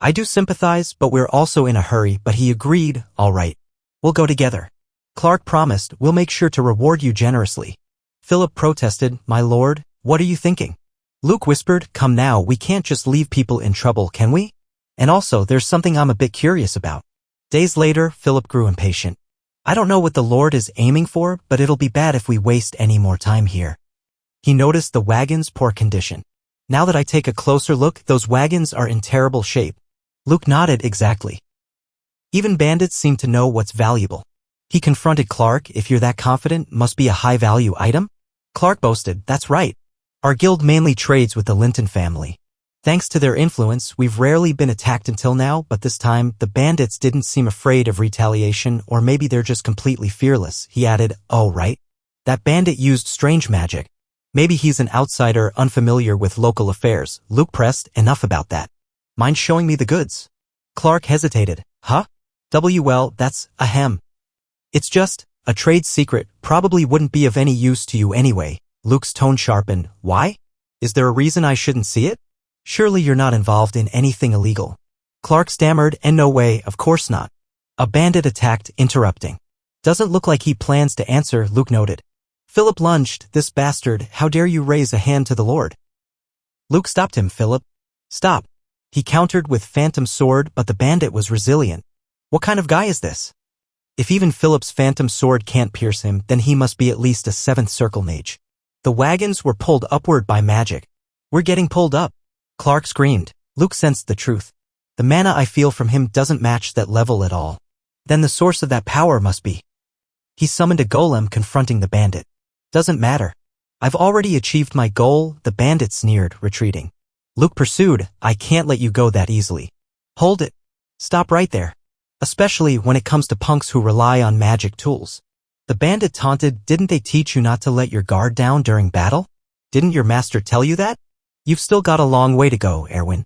[SPEAKER 1] I do sympathize, but we're also in a hurry, but he agreed, all right. We'll go together. Clark promised, we'll make sure to reward you generously. Philip protested, my lord, what are you thinking? Luke whispered, come now, we can't just leave people in trouble, can we? And also, there's something I'm a bit curious about. Days later, Philip grew impatient. I don't know what the Lord is aiming for, but it'll be bad if we waste any more time here. He noticed the wagon's poor condition. Now that I take a closer look, those wagons are in terrible shape. Luke nodded, exactly. Even bandits seem to know what's valuable. He confronted Clark, if you're that confident, must be a high-value item? Clark boasted, that's right. Our guild mainly trades with the Linton family. Thanks to their influence, we've rarely been attacked until now, but this time, the bandits didn't seem afraid of retaliation, or maybe they're just completely fearless. He added, oh right. That bandit used strange magic. Maybe he's an outsider unfamiliar with local affairs. Luke pressed, enough about that. Mind showing me the goods? Clark hesitated. Huh? Well, that's, ahem. It's just, a trade secret, probably wouldn't be of any use to you anyway. Luke's tone sharpened. Why? Is there a reason I shouldn't see it? Surely you're not involved in anything illegal. Clark stammered, and no way, of course not. A bandit attacked, interrupting. Doesn't look like he plans to answer, Luke noted. Philip lunged, this bastard, how dare you raise a hand to the Lord? Luke stopped him, Philip. Stop. He countered with phantom sword, but the bandit was resilient. What kind of guy is this? If even Philip's phantom sword can't pierce him, then he must be at least a 7th circle mage. The wagons were pulled upward by magic. We're getting pulled up. Clark screamed. Luke sensed the truth. The mana I feel from him doesn't match that level at all. Then the source of that power must be. He summoned a golem confronting the bandit. Doesn't matter. I've already achieved my goal, the bandit sneered, retreating. Luke pursued, I can't let you go that easily. Hold it. Stop right there. Especially when it comes to punks who rely on magic tools. The bandit taunted, didn't they teach you not to let your guard down during battle? Didn't your master tell you that? You've still got a long way to go, Erwin.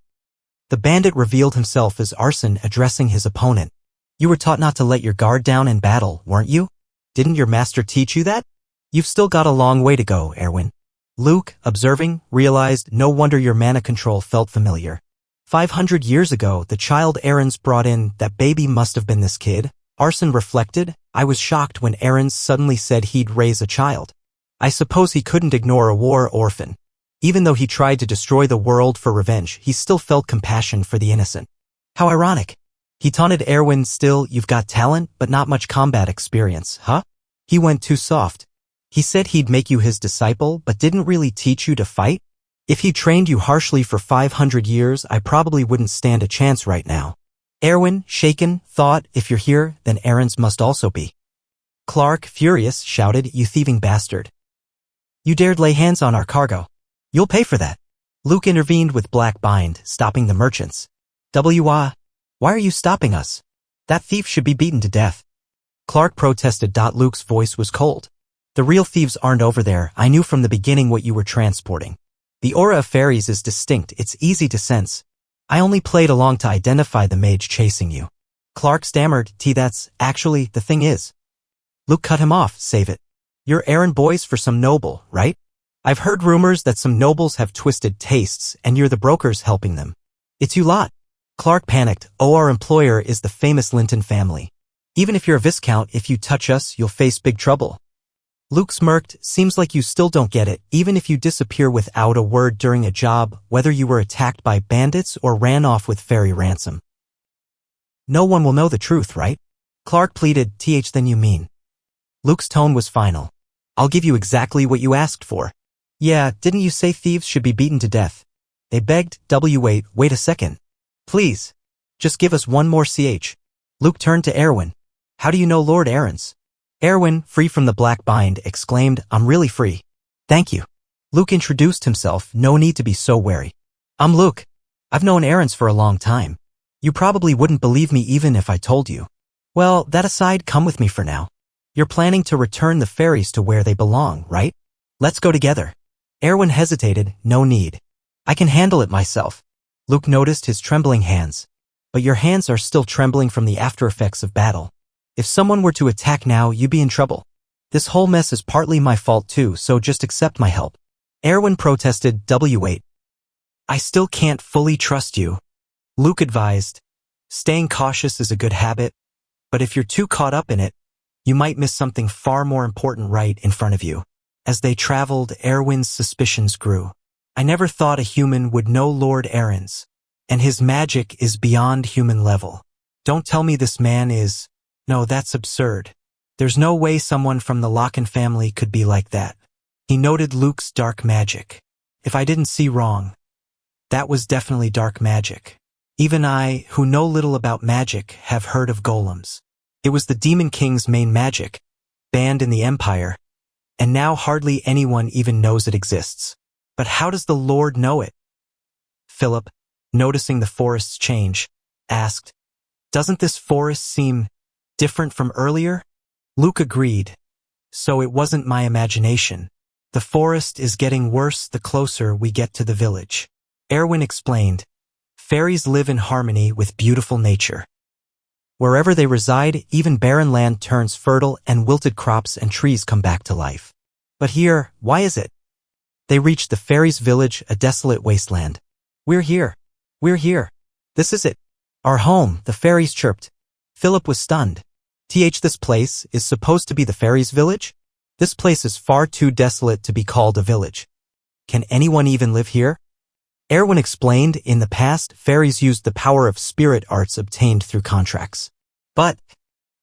[SPEAKER 1] The bandit revealed himself as Arson addressing his opponent. You were taught not to let your guard down in battle, weren't you? Didn't your master teach you that? You've still got a long way to go, Erwin. Luke, observing, realized no wonder your mana control felt familiar. 500 years ago, the child Aaron's brought in, that baby must have been this kid. Arson reflected. I was shocked when Aaron's suddenly said he'd raise a child. I suppose he couldn't ignore a war orphan. Even though he tried to destroy the world for revenge, he still felt compassion for the innocent. How ironic. He taunted Erwin. Still, you've got talent, but not much combat experience, huh? He went too soft. He said he'd make you his disciple, but didn't really teach you to fight? If he trained you harshly for 500 years, I probably wouldn't stand a chance right now. Erwin, shaken, thought, if you're here, then Aaron's must also be. Clark, furious, shouted, you thieving bastard. You dared lay hands on our cargo. You'll pay for that. Luke intervened with black bind, stopping the merchants. Why are you stopping us? That thief should be beaten to death. Clark protested. Luke's voice was cold. The real thieves aren't over there. I knew from the beginning what you were transporting. The aura of fairies is distinct. It's easy to sense. I only played along to identify the mage chasing you. Clark stammered. That's actually the thing is. Luke cut him off. Save it. You're errand boys for some noble, right? I've heard rumors that some nobles have twisted tastes, and you're the brokers helping them. It's you lot. Clark panicked. Our employer is the famous Linton family. Even if you're a viscount, if you touch us, you'll face big trouble. Luke smirked. Seems like you still don't get it. Even if you disappear without a word during a job, whether you were attacked by bandits or ran off with fairy ransom. No one will know the truth, right? Clark pleaded. Then you mean. Luke's tone was final. I'll give you exactly what you asked for. Yeah, didn't you say thieves should be beaten to death? They begged. Wait a second. Please. Just give us one more ch. Luke turned to Erwin. How do you know Lord Aaron's? Erwin, free from the black bind, exclaimed, I'm really free. Thank you. Luke introduced himself. No need to be so wary. I'm Luke. I've known Aaron's for a long time. You probably wouldn't believe me even if I told you. Well, that aside, come with me for now. You're planning to return the fairies to where they belong, right? Let's go together. Erwin hesitated. No need. I can handle it myself. Luke noticed his trembling hands. But your hands are still trembling from the after effects of battle. If someone were to attack now, you'd be in trouble. This whole mess is partly my fault too, so just accept my help. Erwin protested. I still can't fully trust you. Luke advised. Staying cautious is a good habit, but if you're too caught up in it, you might miss something far more important right in front of you. As they traveled, Erwin's suspicions grew. I never thought a human would know Lord Aaron's, and his magic is beyond human level. Don't tell me this man is... No, that's absurd. There's no way someone from the Locken family could be like that. He noted Luke's dark magic. If I didn't see wrong, that was definitely dark magic. Even I, who know little about magic, have heard of golems. It was the Demon King's main magic, banned in the Empire, and now hardly anyone even knows it exists. But how does the Lord know it? Philip, noticing the forest's change, asked, Doesn't this forest seem different from earlier? Luke agreed. So it wasn't my imagination. The forest is getting worse the closer we get to the village. Erwin explained. Fairies live in harmony with beautiful nature. Wherever they reside, even barren land turns fertile and wilted crops and trees come back to life. But here, why is it? They reached the fairies' village, a desolate wasteland. We're here. We're here. This is it. Our home, the fairies chirped. Philip was stunned. This place is supposed to be the fairies' village? This place is far too desolate to be called a village. Can anyone even live here? Erwin explained, in the past, fairies used the power of spirit arts obtained through contracts. But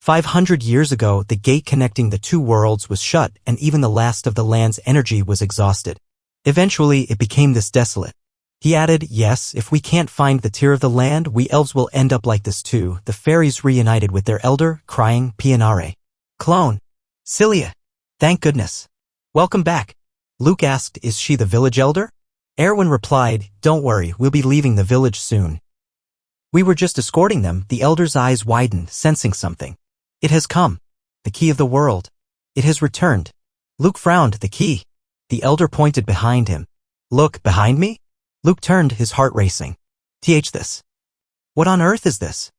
[SPEAKER 1] 500 years ago, the gate connecting the two worlds was shut and even the last of the land's energy was exhausted. Eventually, it became this desolate. He added, yes, if we can't find the tear of the land, we elves will end up like this too. The fairies reunited with their elder, crying, Pianare. Clone. Cilia. Thank goodness. Welcome back. Luke asked, is she the village elder? Erwin replied, don't worry, we'll be leaving the village soon. We were just escorting them. The elder's eyes widened, sensing something. It has come. The key of the world. It has returned. Luke frowned. The key. The elder pointed behind him. Look, behind me? Luke turned, his heart racing. Th this. What on earth is this?